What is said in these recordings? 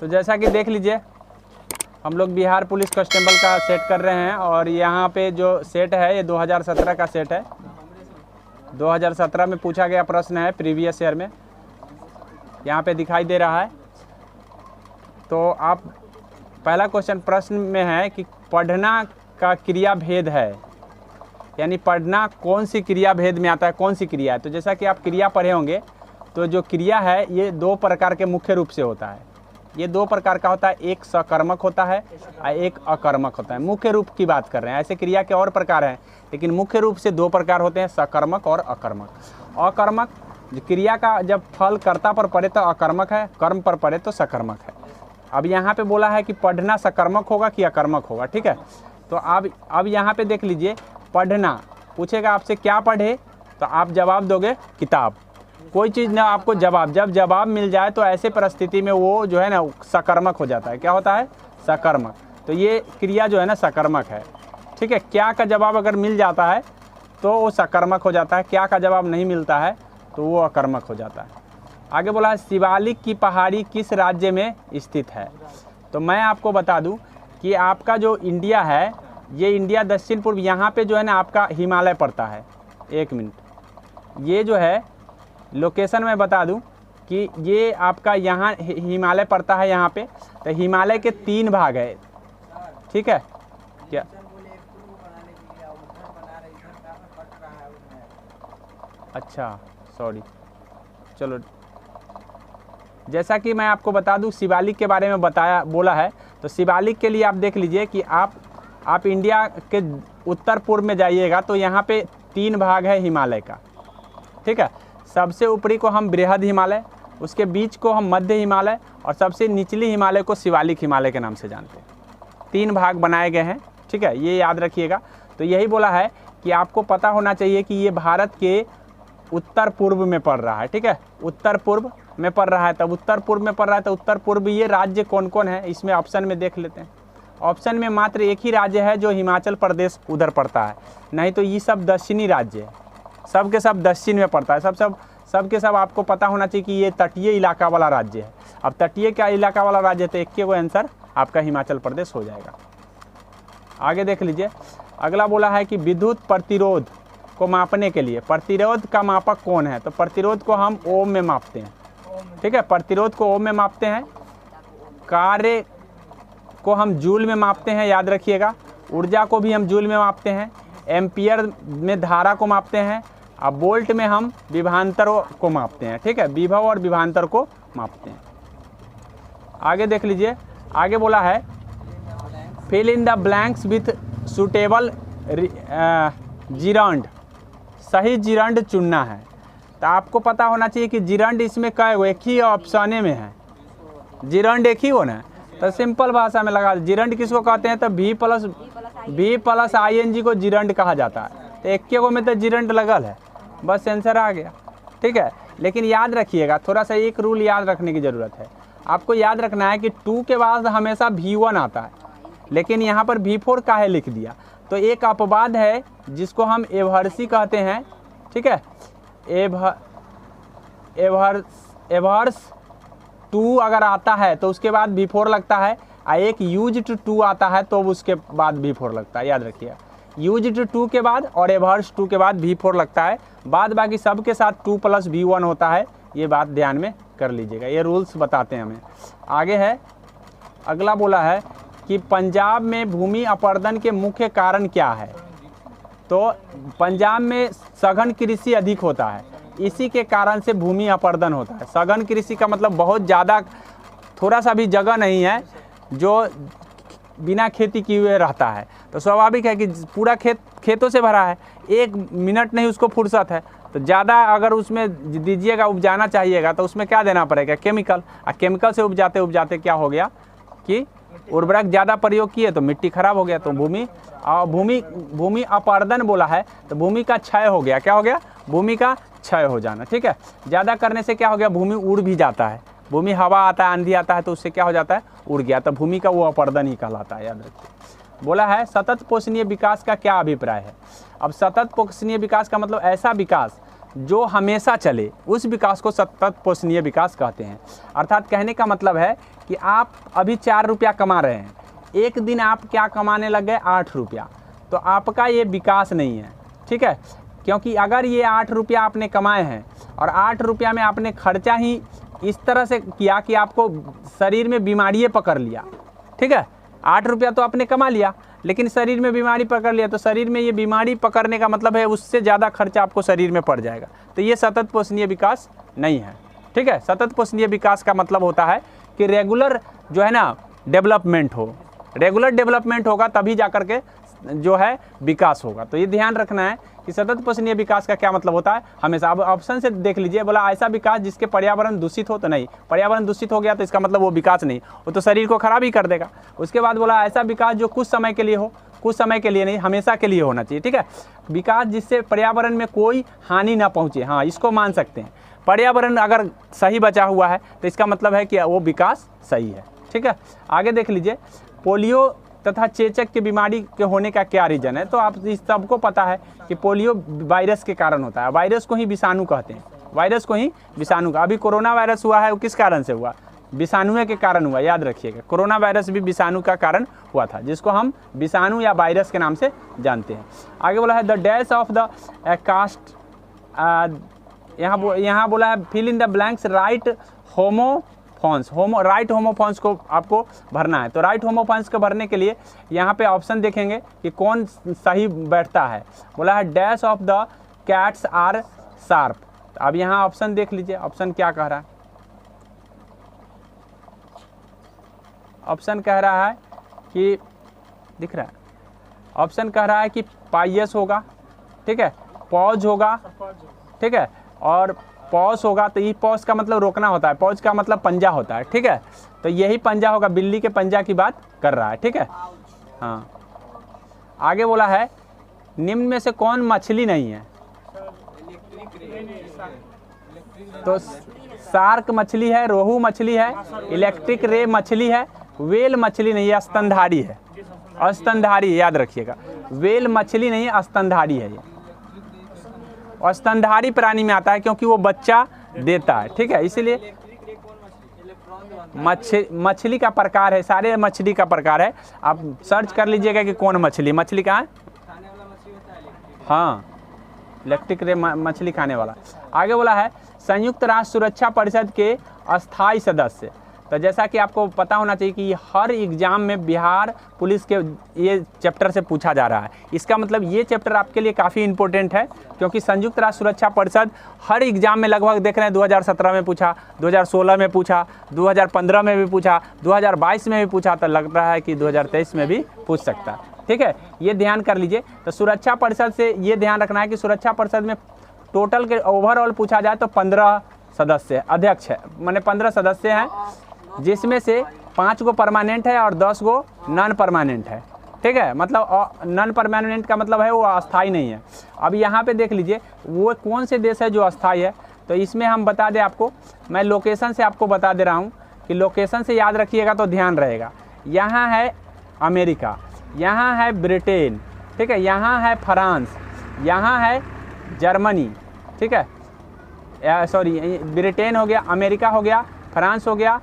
तो जैसा कि देख लीजिए, हम लोग बिहार पुलिस कांस्टेबल का सेट कर रहे हैं और यहाँ पे जो सेट है ये 2017 का सेट है। 2017 में पूछा गया प्रश्न है, प्रीवियस ईयर में यहाँ पे दिखाई दे रहा है। तो आप पहला क्वेश्चन प्रश्न में है कि पढ़ना का क्रिया भेद है, यानी पढ़ना कौन सी क्रिया भेद में आता है, कौन सी क्रिया है। तो जैसा कि आप क्रिया पढ़े होंगे तो जो क्रिया है ये दो प्रकार के मुख्य रूप से होता है। ये दो प्रकार का होता है, एक सकर्मक होता है और एक अकर्मक होता है। मुख्य रूप की बात कर रहे हैं, ऐसे क्रिया के और प्रकार हैं लेकिन मुख्य रूप से दो प्रकार होते हैं, सकर्मक और अकर्मक। अकर्मक क्रिया का जब फल कर्ता पर पड़े तो अकर्मक है, कर्म पर पड़े तो सकर्मक है। अब यहाँ पे बोला है कि पढ़ना सकर्मक होगा कि अकर्मक होगा, ठीक है। तो अब यहाँ पे देख लीजिए, पढ़ना पूछेगा आपसे क्या पढ़े, तो आप जवाब दोगे किताब। कोई चीज़ ना आपको जवाब, जब जवाब मिल जाए तो ऐसे परिस्थिति में वो जो है ना सकर्मक हो जाता है। क्या होता है? सकर्मक। तो ये क्रिया जो है ना सकर्मक है, ठीक है। क्या का जवाब अगर मिल जाता है तो वो सकर्मक हो जाता है, क्या का जवाब नहीं मिलता है तो वो अकर्मक हो जाता है। आगे बोला है शिवालिक की पहाड़ी किस राज्य में स्थित है। तो मैं आपको बता दूं कि आपका जो इंडिया है, ये इंडिया दक्षिण पूर्व, यहाँ पे जो है ना आपका हिमालय पड़ता है। एक मिनट, ये जो है लोकेशन मैं बता दूं कि ये आपका यहाँ हिमालय पड़ता है यहाँ पे। तो हिमालय के 3 भाग है, ठीक है। क्या अच्छा, सॉरी, चलो। जैसा कि मैं आपको बता दूं शिवालिक के बारे में बोला है, तो शिवालिक के लिए आप देख लीजिए कि आप इंडिया के उत्तर पूर्व में जाइएगा तो यहाँ पे 3 भाग है हिमालय का, ठीक है। सबसे ऊपरी को हम बृहद हिमालय, उसके बीच को हम मध्य हिमालय और सबसे निचली हिमालय को शिवालिक हिमालय के नाम से जानते हैं। 3 भाग बनाए गए हैं, ठीक है, ये याद रखिएगा। तो यही बोला है कि आपको पता होना चाहिए कि ये भारत के उत्तर पूर्व में पड़ रहा है, ठीक है। उत्तर पूर्व में पड़ रहा है, तब उत्तर पूर्व में पड़ रहा है तो उत्तर पूर्व ये राज्य कौन कौन है इसमें ऑप्शन में देख लेते हैं। ऑप्शन में मात्र एक ही राज्य है जो हिमाचल प्रदेश उधर पड़ता है, नहीं तो ये सब दक्षिणी राज्य है, सब के सब दक्षिण में पड़ता है। सब के सब आपको पता होना चाहिए कि ये तटीय इलाका वाला राज्य है। अब तटीय का इलाका वाला राज्य है तो एक के वो आंसर आपका हिमाचल प्रदेश हो जाएगा। आगे देख लीजिए, अगला बोला है कि विद्युत प्रतिरोध को मापने के लिए प्रतिरोध का मापक कौन है। तो प्रतिरोध को हम ओम में मापते हैं, ठीक है। प्रतिरोध को ओम में मापते हैं, कार्य को हम जूल में मापते हैं, याद रखिएगा। ऊर्जा को भी हम जूल में मापते हैं, एम्पियर में धारा को मापते हैं, अब वोल्ट में हम विभवांतरों को मापते हैं, ठीक है। विभव और विभवांतर को मापते हैं। आगे देख लीजिए, आगे बोला है fill in the blanks with suitable gerund, सही जिरंड चुनना है। तो आपको पता होना चाहिए कि जिरंड इसमें कई गो, एक ही ऑप्शन में है, जिरंड एक ही हो ना। तो सिंपल भाषा में लगा, जिरंड किसको कहते हैं, तो V प्लस ING को जिरंड कहा जाता है। तो एक के गो में तो जिरंड लगल है, बस आंसर आ गया, ठीक है। लेकिन याद रखिएगा, थोड़ा सा एक रूल याद रखने की ज़रूरत है। आपको याद रखना है कि 2 के बाद हमेशा V1 आता है, लेकिन यहाँ पर V4 काहे लिख दिया। तो एक अपवाद है जिसको हम एवर्सी कहते हैं, ठीक है। एवर्स 2 अगर आता है तो उसके बाद V4 लगता है, और एक यूज्ड 2 आता है तो उसके बाद V4 लगता है, याद रखिए। यूज्ड 2 के बाद और एवर्स 2 के बाद V4 लगता है, बाद बाकी सब के साथ 2 प्लस V1 होता है। ये बात ध्यान में कर लीजिएगा, ये रूल्स बताते हैं हमें। आगे है, अगला बोला है कि पंजाब में भूमि अपरदन के मुख्य कारण क्या है। तो पंजाब में सघन कृषि अधिक होता है, इसी के कारण से भूमि अपरदन होता है। सघन कृषि का मतलब बहुत ज़्यादा, थोड़ा सा भी जगह नहीं है जो बिना खेती किए हुए रहता है। तो स्वाभाविक है कि पूरा खेतों से भरा है, 1 मिनट नहीं उसको फुर्सत है। तो ज़्यादा अगर उसमें दीजिएगा, उपजाना चाहिएगा तो उसमें क्या देना पड़ेगा, केमिकल। और केमिकल से उपजाते क्या हो गया कि उर्वरक ज़्यादा प्रयोग किए तो मिट्टी खराब हो गया, तो भूमि अपरदन बोला है तो भूमि का क्षय हो गया। क्या हो गया? भूमि का क्षय हो जाना, ठीक है। ज़्यादा करने से क्या हो गया, भूमि उड़ भी जाता है। भूमि हवा आता है, आंधी आता है तो उससे क्या हो जाता है, उड़ गया, तो भूमि का वो अपरदन ही कहलाता है, याद रखिए। बोला है सतत पोषणीय विकास का क्या अभिप्राय है। अब सतत पोषणीय विकास का मतलब ऐसा विकास जो हमेशा चले उस विकास को सतत पोषणीय विकास कहते हैं। अर्थात कहने का मतलब है कि आप अभी 4 रुपया कमा रहे हैं, एक दिन आप क्या कमाने लग गए 8 रुपया, तो आपका ये विकास नहीं है, ठीक है। क्योंकि अगर ये 8 रुपया आपने कमाए हैं और 8 रुपया में आपने खर्चा ही इस तरह से किया कि आपको शरीर में बीमारी पकड़ लिया, ठीक है। 8 रुपया तो आपने कमा लिया लेकिन शरीर में बीमारी पकड़ लिया, तो शरीर में ये बीमारी पकड़ने का मतलब है उससे ज़्यादा खर्चा आपको शरीर में पड़ जाएगा, तो ये सतत पोषणीय विकास नहीं है, ठीक है। सतत पोषणीय विकास का मतलब होता है कि रेगुलर जो है ना डेवलपमेंट हो, रेगुलर डेवलपमेंट होगा तभी जा कर के जो है विकास होगा। तो ये ध्यान रखना है कि सतत पोषणीय विकास का क्या मतलब होता है हमेशा। अब ऑप्शन से देख लीजिए, बोला ऐसा विकास जिसके पर्यावरण दूषित हो, तो नहीं, पर्यावरण दूषित हो गया तो इसका मतलब वो विकास नहीं, वो तो शरीर को खराब ही कर देगा। उसके बाद बोला ऐसा विकास जो कुछ समय के लिए हो, कुछ समय के लिए नहीं, हमेशा के लिए होना चाहिए, ठीक है। विकास जिससे पर्यावरण में कोई हानि ना पहुँचे, हाँ इसको मान सकते हैं। पर्यावरण अगर सही बचा हुआ है तो इसका मतलब है कि वो विकास सही है, ठीक है। आगे देख लीजिए, पोलियो तथा चेचक की बीमारी के होने का क्या रीज़न है। तो आप इस सबको पता है कि पोलियो वायरस के कारण होता है, वायरस को ही विषाणु कहते हैं, वायरस को ही विषाणु का। अभी कोरोना वायरस हुआ है वो किस कारण से हुआ, विषाणु के कारण हुआ, याद रखिएगा। कोरोना वायरस भी विषाणु का कारण हुआ था, जिसको हम विषाणु या वायरस के नाम से जानते हैं। आगे बोला है the dash of the cast, यहाँ बोला है fill in the blanks write homophones, write homophones को आपको भरना है। तो राइट होमोफॉन्स को भरने के लिए यहाँ पे ऑप्शन देखेंगे कि कौन सही बैठता है। बोला है dash of the cats are sharp. अब यहाँ ऑप्शन देख लीजिए, ऑप्शन क्या कह रहा है। ऑप्शन कह रहा है कि दिख रहा है, ऑप्शन कह रहा है कि पाइयस होगा, ठीक है, पॉज होगा, ठीक है, और पॉज होगा। तो ये पॉज का मतलब रोकना होता है, पॉज का मतलब पंजा होता है, ठीक है। तो यही पंजा होगा, बिल्ली के पंजा की बात कर रहा है, ठीक है। हाँ, आगे बोला है निम्न में से कौन मछली नहीं है। तो शार्क मछली है, रोहू मछली है, इलेक्ट्रिक रे मछली है, वेल मछली नहीं है, स्तनधारी है, स्तनधारी, याद रखिएगा। वेल मछली नहीं है, स्तनधारी है ये, और स्तनधारी प्राणी में आता है क्योंकि वो बच्चा देता है, ठीक है। इसीलिए मछली का प्रकार है, सारे मछली का प्रकार है। आप सर्च कर लीजिएगा कि कौन मछली, मछली कहाँ है, हाँ इलेक्ट्रिक रे मछली खाने वाला। आगे बोला है संयुक्त राष्ट्र सुरक्षा परिषद के अस्थायी सदस्य। तो जैसा कि आपको पता होना चाहिए कि हर एग्जाम में बिहार पुलिस के ये चैप्टर से पूछा जा रहा है। इसका मतलब ये चैप्टर आपके लिए काफ़ी इंपॉर्टेंट है, क्योंकि संयुक्त राष्ट्र सुरक्षा परिषद हर एग्जाम में लगभग देख रहे हैं। 2017 में पूछा, 2016 में पूछा, 2015 में भी पूछा, 2022 में भी पूछा, तो लग रहा है कि 2023 में भी पूछ सकता है, ठीक है। ये ध्यान कर लीजिए। तो सुरक्षा परिषद से ये ध्यान रखना है कि सुरक्षा परिषद में टोटल के ओवरऑल पूछा जाए तो 15 सदस्य अध्यक्ष है, माने 15 सदस्य हैं, जिसमें से 5 गो परमानेंट है और 10 गो नॉन परमानेंट है, ठीक है। मतलब नॉन परमानेंट का मतलब है वो अस्थाई नहीं है। अब यहाँ पे देख लीजिए वो कौन से देश है जो अस्थाई है। तो इसमें हम बता दें आपको, मैं लोकेशन से आपको बता दे रहा हूँ कि लोकेशन से याद रखिएगा तो ध्यान रहेगा। यहाँ है अमेरिका, यहाँ है ब्रिटेन, ठीक है, यहाँ है फ्रांस, यहाँ है जर्मनी, ठीक है, सॉरी ब्रिटेन हो गया, अमेरिका हो गया, फ्रांस हो गया,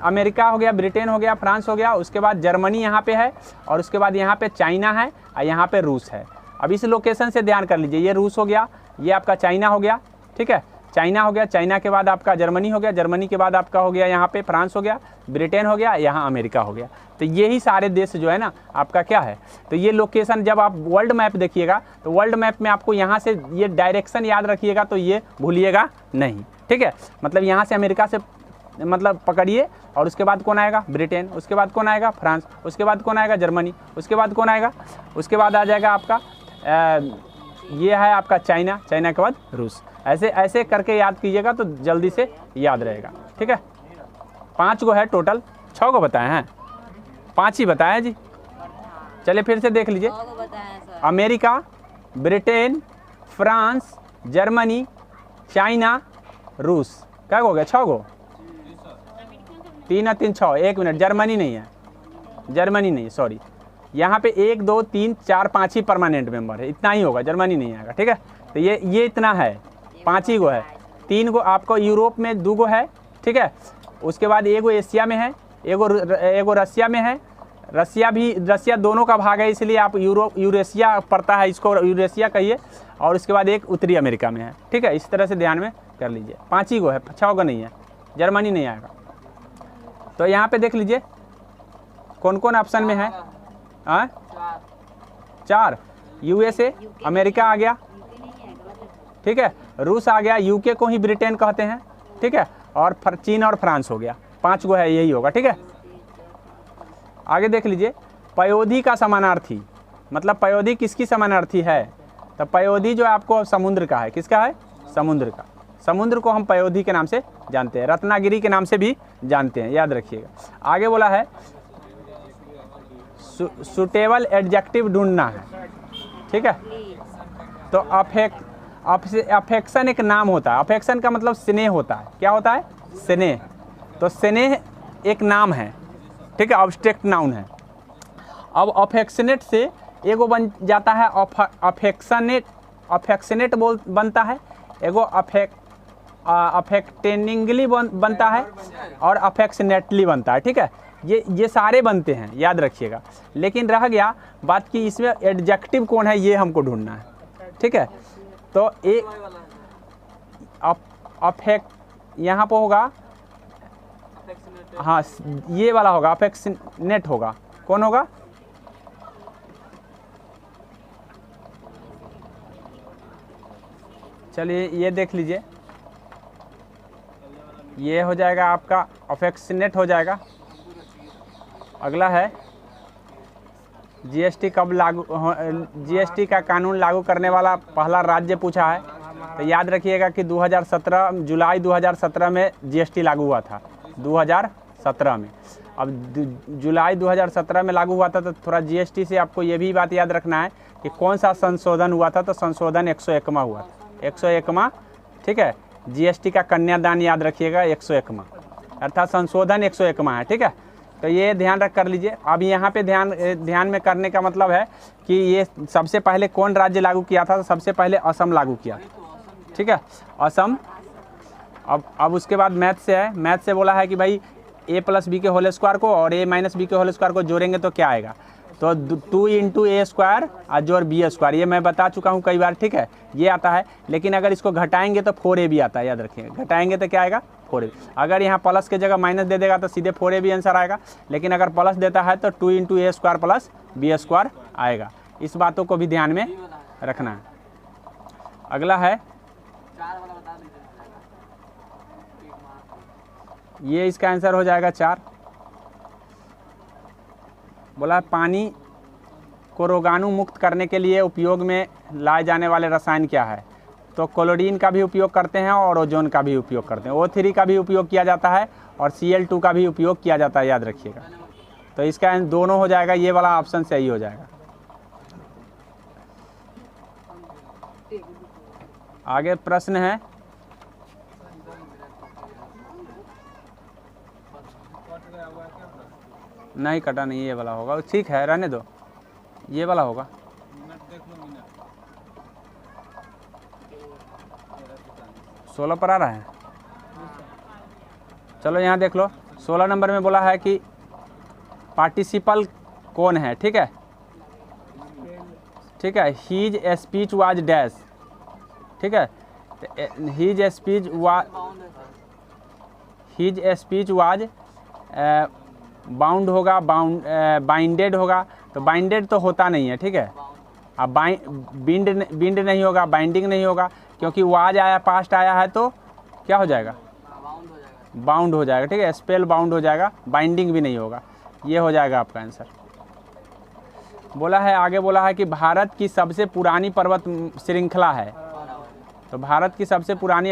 अमेरिका हो गया, ब्रिटेन हो गया, फ्रांस हो गया, उसके बाद जर्मनी यहाँ पे है, और उसके बाद यहाँ पे चाइना है और यहाँ पे रूस है। अब इस लोकेशन से ध्यान कर लीजिए, ये रूस हो गया, ये आपका चाइना हो गया, ठीक है, चाइना हो गया, चाइना के बाद आपका जर्मनी हो गया, जर्मनी के बाद आपका हो गया यहाँ पे फ्रांस हो गया, ब्रिटेन हो गया, यहाँ अमेरिका हो गया। तो यही सारे देश जो है ना आपका क्या है। तो ये लोकेशन जब आप वर्ल्ड मैप देखिएगा तो वर्ल्ड मैप में आपको यहाँ से ये डायरेक्शन याद रखिएगा, तो ये भूलिएगा नहीं, ठीक है। मतलब यहाँ से अमेरिका से मतलब पकड़िए, और उसके बाद कौन आएगा, ब्रिटेन, उसके बाद कौन आएगा, फ्रांस, उसके बाद कौन आएगा, जर्मनी, उसके बाद कौन आएगा, उसके बाद आ जाएगा आपका ये है आपका चाइना, चाइना के बाद रूस। ऐसे ऐसे करके याद कीजिएगा तो जल्दी से याद रहेगा, ठीक है। 5 गो है टोटल, 6 गो बताए हैं, 5 ही बताए हैं जी। चलिए फिर से देख लीजिए, America, Britain, France, Germany, China, रूस, क्या हो गया, 6 गो, 3 और 3 6, 1 मिनट, जर्मनी नहीं है, जर्मनी नहीं, सॉरी, यहाँ पे 1 2 3 4 5 ही परमानेंट मेंबर है, इतना ही होगा, जर्मनी नहीं आएगा, ठीक है। तो ये इतना है, 5 ही गो है। 3 गो आपको यूरोप में 2 गो है, ठीक है। उसके बाद एगो एशिया में है, एगो रसिया में है। रसिया दोनों का भाग है, इसलिए आप यूरेशिया पड़ता है, इसको यूरेशिया कहिए। और उसके बाद एक उत्तरी अमेरिका में है, ठीक है। इस तरह से ध्यान में कर लीजिए। 5 ही गो है, 6 गो नहीं है, जर्मनी नहीं आएगा। तो यहाँ पे देख लीजिए कौन कौन ऑप्शन में है। 4 यूएसए अमेरिका आ गया, ठीक है। रूस आ गया, यूके को ही ब्रिटेन कहते हैं, ठीक है। और चीन और फ्रांस हो गया। 5 गो है, यही होगा, ठीक है। आगे देख लीजिए पयोधी का समानार्थी, मतलब पयोधी किसकी समानार्थी है। तो पयोधी जो आपको समुद्र का है, किसका है, समुद्र का। समुद्र को हम पयोधी के नाम से जानते हैं, रत्नागिरी के नाम से भी जानते हैं, याद रखिएगा। आगे बोला है सुटेबल एडजेक्टिव ढूंढना है, ठीक है। तो अफेक्शन एक नाम होता है, अफेक्शन का मतलब स्नेह होता है। क्या होता है, स्नेह। तो स्नेह एक नाम है, ठीक है, ऑब्स्ट्रैक्ट नाउन है। अब अफेक्शनेट से एगो बन जाता है अफेक्शनेट बनता है, एगो अफेक्टेनिंगली बनता है और अफेक्शनेटली बनता है, ठीक है। ये सारे बनते हैं, याद रखिएगा। लेकिन रह गया बात कि इसमें एडजेक्टिव कौन है, ये हमको ढूंढना है, ठीक है। तो एक यहाँ पर होगा, हाँ ये वाला होगा, अफेक्शनेट होगा। कौन होगा, चलिए ये देख लीजिए, ये हो जाएगा आपका अफेक्शनेट हो जाएगा। अगला है जीएसटी कब लागू, जीएसटी का कानून लागू करने वाला पहला राज्य पूछा है। तो याद रखिएगा कि 2017 जुलाई 2017 में जीएसटी लागू हुआ था, 2017 में। अब जुलाई 2017 में लागू हुआ था, तो थोड़ा जीएसटी से आपको ये भी बात याद रखना है कि कौन सा संशोधन हुआ था। तो संशोधन 101वां हुआ, 101वां, ठीक है। जीएसटी का कन्यादान याद रखिएगा, 101वां, अर्थात संशोधन 101वां है, ठीक है। तो ये ध्यान रख कर लीजिए। अब यहाँ पे ध्यान में करने का मतलब है कि ये सबसे पहले कौन राज्य लागू किया था। तो सबसे पहले असम लागू किया, ठीक है, असम। अब उसके बाद मैथ से है, मैथ से बोला है कि भाई a+b के होल स्क्वायर को और a-b के होल स्क्वायर को जोड़ेंगे तो क्या आएगा। तो 2 × a² और जोड़ b², ये मैं बता चुका हूँ कई बार, ठीक है, ये आता है। लेकिन अगर इसको घटाएंगे तो 4ab आता है, याद रखिएगा। घटाएंगे तो क्या आएगा, 4ab। अगर यहाँ प्लस की जगह माइनस दे देगा तो सीधे 4ab आंसर आएगा। लेकिन अगर प्लस देता है तो 2 × a² + b² आएगा। इस बातों को भी ध्यान में रखना है। अगला है, ये इसका आंसर हो जाएगा 4। बोला पानी को रोगाणु मुक्त करने के लिए उपयोग में लाए जाने वाले रसायन क्या है। तो क्लोरीन का भी उपयोग करते हैं और ओजोन का भी उपयोग करते हैं, O3 का भी उपयोग किया जाता है और Cl2 का भी उपयोग किया जाता है, याद रखिएगा। तो इसका दोनों हो जाएगा, ये वाला ऑप्शन सही हो जाएगा। आगे प्रश्न है, नहीं कटा नहीं, ये वाला होगा, ठीक है रहने दो, ये वाला होगा। मिनट 16 पर आ रहा है, चलो यहाँ देख लो। 16 नंबर में बोला है कि पार्टिसिपल कौन है, ठीक है, ठीक है। हीज स्पीच वाज डैश, ठीक है। हीज स्पीच वाज बाउंड होगा, बाइंडेड होगा। तो बाइंडेड तो होता नहीं है, ठीक है। अब बिंड नहीं होगा, बाइंडिंग नहीं होगा, क्योंकि वाज आया, पास्ट आया है, तो क्या हो जाएगा, बाउंड हो जाएगा, ठीक है। स्पेल बाउंड हो जाएगा, बाइंडिंग भी नहीं होगा। ये हो जाएगा आपका आंसर। बोला है, आगे बोला है कि भारत की सबसे पुरानी पर्वत श्रृंखला है। तो भारत की सबसे पुरानी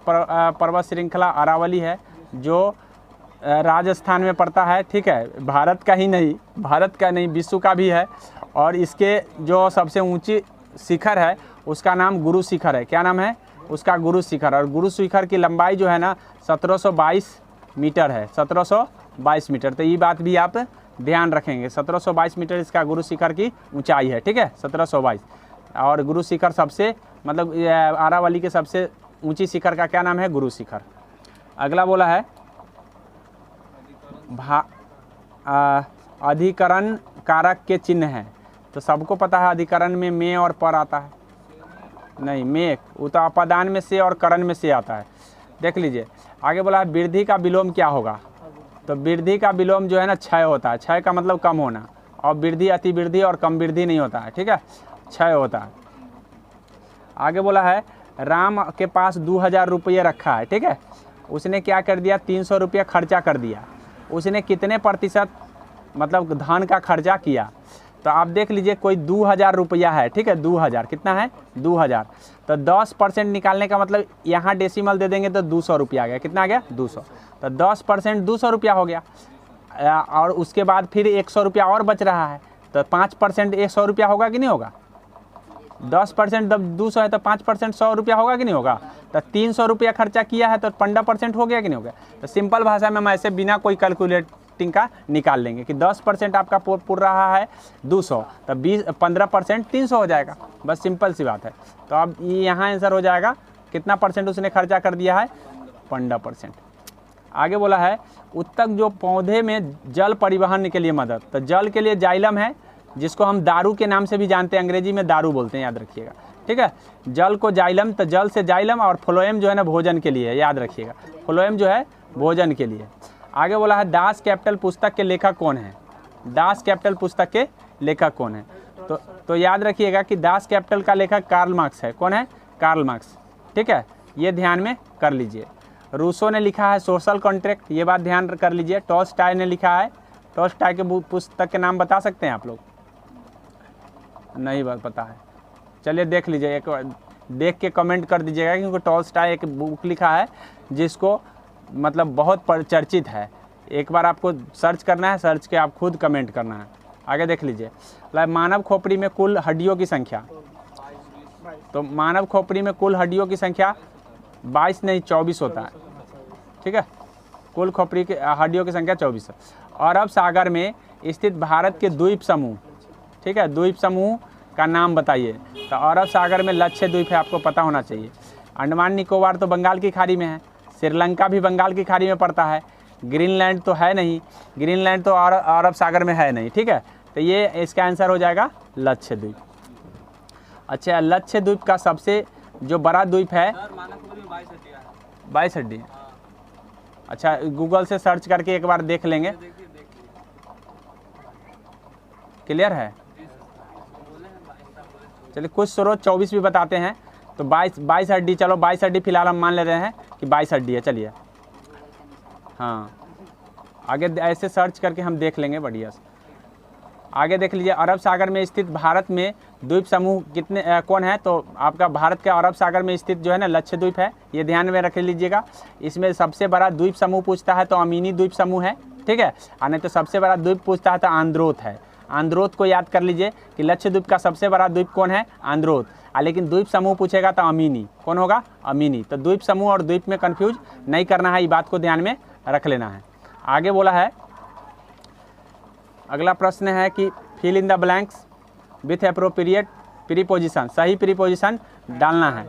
पर्वत श्रृंखला अरावली है, जो राजस्थान में पड़ता है, ठीक है। भारत का नहीं विश्व का भी है। और इसके जो सबसे ऊंची शिखर है उसका नाम गुरु शिखर है। क्या नाम है उसका, गुरु शिखर। और गुरु शिखर की लंबाई जो है ना 1722 मीटर है, 1722 मीटर। तो ये बात भी आप ध्यान रखेंगे, 1722 मीटर इसका गुरु शिखर की ऊंचाई है, ठीक है, 1722। और गुरु शिखर सबसे मतलब आरावली के सबसे ऊंची शिखर का क्या नाम है? गुरु शिखर। अगला बोला है अधिकरण कारक के चिन्ह हैं। तो सबको पता है अधिकरण में में और पर आता है, नहीं में, वो तो अपदान में से और करण में से आता है। देख लीजिए आगे बोला है वृद्धि का विलोम क्या होगा? तो वृद्धि का विलोम जो है ना क्षय होता है। क्षय का मतलब कम होना, और वृद्धि अतिवृद्धि और कम वृद्धि नहीं होता है, ठीक है, क्षय होता है। आगे बोला है राम के पास 2000 रुपये रखा है, ठीक है, उसने क्या कर दिया? 300 रुपया खर्चा कर दिया। उसने कितने प्रतिशत मतलब धन का खर्चा किया? तो आप देख लीजिए कोई 2000 रुपया है, ठीक है, 2000 कितना है? 2000। तो 10% निकालने का मतलब यहाँ डेसिमल दे देंगे तो 200 रुपया आ गया। कितना आ गया? 200। तो 10% 200 रुपया हो गया, और उसके बाद फिर 100 रुपया और बच रहा है। तो 5% 100 रुपया होगा कि नहीं होगा? 10% जब 200 है तो 5% 100 रुपया होगा कि नहीं होगा? तो 300 रुपया खर्चा किया है तो 15% हो गया कि नहीं हो गया? तो सिंपल भाषा में हम ऐसे बिना कोई कैलकुलेटिंग का निकाल लेंगे कि 10% आपका पुर रहा है 200, तो 15% 300 हो जाएगा। बस सिंपल सी बात है। तो अब ये यहाँ आंसर हो जाएगा कितना परसेंट उसने खर्चा कर दिया है? 15%। आगे बोला है उत्तक जो पौधे में जल परिवहन के लिए मदद। तो जल के लिए जाइलम है, जिसको हम दारू के नाम से भी जानते हैं, अंग्रेजी में दारू बोलते हैं, याद रखिएगा, ठीक है। जल को जाइलम, तो जल से जाइलम, और फ्लोएम जो है ना भोजन के लिए है, याद रखिएगा, फ्लोएम जो है भोजन के लिए। आगे बोला है दास कैपिटल पुस्तक के लेखक कौन है? दास कैपिटल पुस्तक के लेखक कौन है? तो याद रखिएगा कि दास कैपिटल का लेखक कार्ल मार्क्स है। कौन है? कार्ल मार्क्स, ठीक है, ये ध्यान में कर लीजिए। रूसो ने लिखा है सोशल कॉन्ट्रैक्ट, ये बात ध्यान कर लीजिए। टॉल्स्टॉय ने लिखा है, टॉल्स्टॉय के पुस्तक के नाम बता सकते हैं आप लोग? नहीं पता है, चलिए देख लीजिए, एक बार देख के कमेंट कर दीजिएगा, क्योंकि टॉल्स्टॉय एक बुक लिखा है जिसको मतलब बहुत चर्चित है। एक बार आपको सर्च करना है, सर्च के आप खुद कमेंट करना है। आगे देख लीजिए मानव खोपड़ी में कुल हड्डियों की संख्या। तो मानव खोपड़ी में कुल हड्डियों की संख्या 22 नहीं 24 होता है, ठीक है, कुल खोपड़ी की हड्डियों की संख्या 24 है। अरब सागर में स्थित भारत के द्वीप समूह, ठीक है, द्वीप समूह का नाम बताइए। तो अरब सागर में लक्षद्वीप है, आपको पता होना चाहिए। अंडमान निकोबार तो बंगाल की खाड़ी में है, श्रीलंका भी बंगाल की खाड़ी में पड़ता है, ग्रीनलैंड तो है नहीं, ग्रीनलैंड तो अरब सागर में है नहीं, ठीक है। तो ये इसका आंसर हो जाएगा लक्षद्वीप। अच्छा, लक्षद्वीप का सबसे जो बड़ा द्वीप है 22 हड्डी। अच्छा, गूगल से सर्च करके एक बार देख लेंगे, क्लियर है। चलिए कुछ स्रोत 24 भी बताते हैं, तो 22 हड्डी, चलो 22 हड्डी फिलहाल हम मान ले रहे हैं कि 22 हड्डी है। चलिए हाँ, आगे ऐसे सर्च करके हम देख लेंगे बढ़िया से। आगे देख लीजिए अरब सागर में स्थित भारत में द्वीप समूह कितने कौन है? तो आपका भारत के अरब सागर में स्थित जो है ना लक्षद्वीप है, ये ध्यान में रख लीजिएगा। इसमें सबसे बड़ा द्वीप समूह पूछता है तो अमीनी द्वीप समूह है, ठीक है, और नहीं तो सबसे बड़ा द्वीप पूछता है तो आंद्रोथ है। आंद्रोथ को याद कर लीजिए कि लक्षद्वीप का सबसे बड़ा द्वीप कौन है? आंद्रोथ। लेकिन द्वीप समूह पूछेगा तो अमीनी, कौन होगा? अमीनी। तो द्वीप समूह और द्वीप में कंफ्यूज नहीं करना है, ये बात को ध्यान में रख लेना है। आगे बोला है, अगला प्रश्न है कि fill in the blanks with appropriate preposition, सही प्रीपोजिशन डालना है,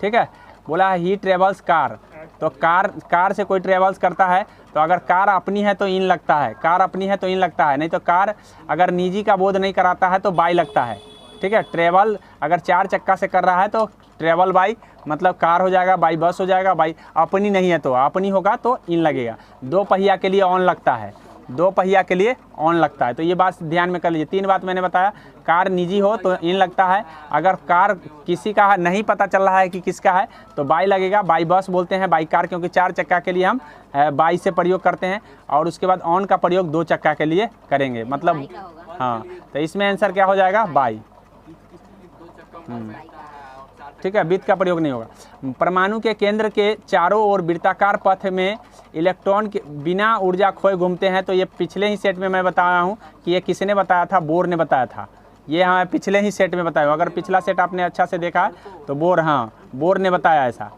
ठीक है। बोला है ही ट्रेवल्स कार, तो कार से कोई ट्रेवल्स करता है, तो अगर कार अपनी है तो इन लगता है, कार अपनी है तो इन लगता है, नहीं तो कार अगर निजी का बोध नहीं कराता है तो बाई लगता है, ठीक है। ट्रेवल अगर 4 चक्का से कर रहा है तो ट्रेवल बाई मतलब कार हो जाएगा, बाई बस हो जाएगा, बाई अपनी नहीं है तो अपनी होगा तो इन लगेगा। 2 पहिया के लिए ऑन लगता है, 2 पहिया के लिए ऑन लगता है, तो ये बात ध्यान में कर लीजिए। 3 बात मैंने बताया, कार निजी हो तो इन लगता है, अगर कार किसी का नहीं पता चल रहा है कि किसका है तो बाई लगेगा, बाई बस बोलते हैं, बाई कार क्योंकि 4 चक्का के लिए हम बाई से प्रयोग करते हैं, और उसके बाद ऑन का प्रयोग 2 चक्का के लिए करेंगे, मतलब हाँ, तो इसमें आंसर क्या हो जाएगा? बाई, ठीक है, वित्त का प्रयोग नहीं होगा। परमाणु के केंद्र के चारों ओर वृत्ताकार पथ में इलेक्ट्रॉन के बिना ऊर्जा खोए घूमते हैं। तो ये पिछले ही सेट में मैं बताया हूँ कि ये किसने बताया था? बोर ने बताया था। ये हाँ पिछले ही सेट में बताया, अगर पिछला सेट आपने अच्छा से देखा तो बोर, हाँ बोर ने बताया ऐसा।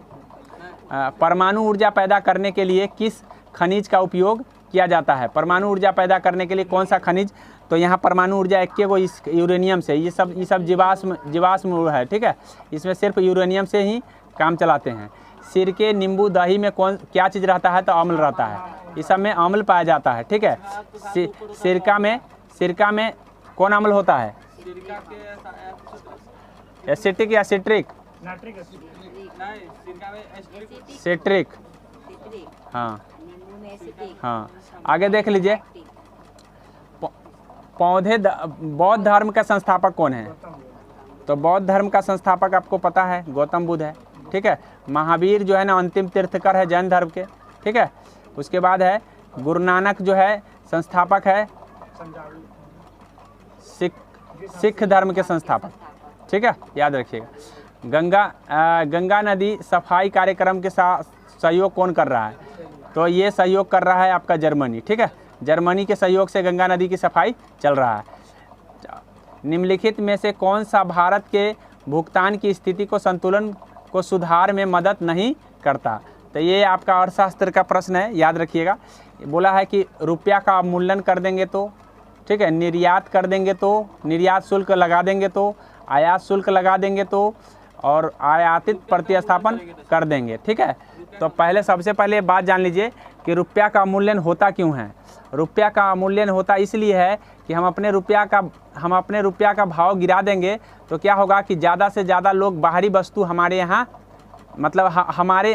परमाणु ऊर्जा पैदा करने के लिए किस खनिज का उपयोग किया जाता है। परमाणु ऊर्जा पैदा करने के लिए कौन सा खनिज, तो यहाँ परमाणु ऊर्जा एक को इस यूरेनियम से, ये सब जीवाश्म है, ठीक है, इसमें सिर्फ यूरेनियम से ही काम चलाते हैं। सिरके, नींबू, दही में क्या चीज़ रहता है, तो अम्ल रहता है, इस सब में अम्ल पाया जाता है, ठीक है। सिरका में कौन अम्ल होता है, एसिटिक या सिट्रिक, सिट्रिक, हाँ हाँ। आगे देख लीजिए, बौद्ध धर्म का संस्थापक कौन है, तो बौद्ध धर्म का संस्थापक आपको पता है गौतम बुद्ध है, ठीक है। महावीर जो है ना अंतिम तीर्थकर है जैन धर्म के, ठीक है। उसके बाद है गुरु नानक जो है संस्थापक है सिख धर्म के संस्थापक, ठीक है, याद रखिएगा। गंगा नदी सफाई कार्यक्रम के साथ सहयोग कौन कर रहा है, तो ये सहयोग कर रहा है आपका जर्मनी, ठीक है। जर्मनी के सहयोग से गंगा नदी की सफाई चल रहा है। निम्नलिखित में से कौन सा भारत के भुगतान की स्थिति को संतुलन को सुधार में मदद नहीं करता, तो ये आपका अर्थशास्त्र का प्रश्न है, याद रखिएगा। बोला है कि रुपया का अवमूल्यन कर देंगे तो, ठीक है, निर्यात कर देंगे तो, निर्यात शुल्क लगा देंगे तो, आयात शुल्क लगा देंगे तो, और आयातित प्रतिस्थापन कर देंगे, ठीक है। तो पहले सबसे पहले बात जान लीजिए कि रुपया का अवमूल्यन होता क्यों है। रुपया का अवमूल्यन होता इसलिए है कि हम अपने रुपया का भाव गिरा देंगे तो क्या होगा कि ज़्यादा से ज़्यादा लोग बाहरी वस्तु हमारे यहाँ, मतलब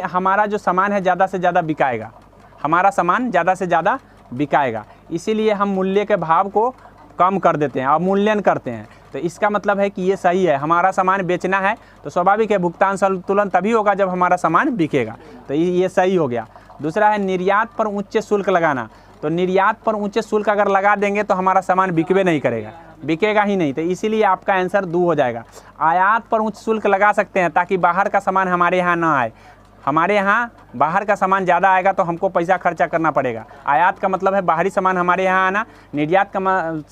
हमारा जो सामान है ज़्यादा से ज़्यादा बिकाएगा, हमारा सामान ज़्यादा से ज़्यादा बिकाएगा, इसीलिए हम मूल्य के भाव को कम कर देते हैं, अवमूल्यन करते हैं। तो इसका मतलब है कि ये सही है, हमारा सामान बेचना है तो स्वाभाविक है भुगतान संतुलन तभी होगा जब हमारा सामान बिकेगा, तो ये सही हो गया। दूसरा है निर्यात पर उच्च शुल्क लगाना, तो निर्यात पर उच्च शुल्क अगर लगा देंगे तो हमारा सामान बिकवे नहीं करेगा, बिकेगा ही नहीं, तो इसीलिए आपका आंसर 2 हो जाएगा। आयात पर उच्च शुल्क लगा सकते हैं ताकि बाहर का सामान हमारे यहाँ ना आए, हमारे यहाँ बाहर का सामान ज़्यादा आएगा तो हमको पैसा खर्चा करना पड़ेगा। आयात का मतलब है बाहरी सामान हमारे यहाँ आना, निर्यात का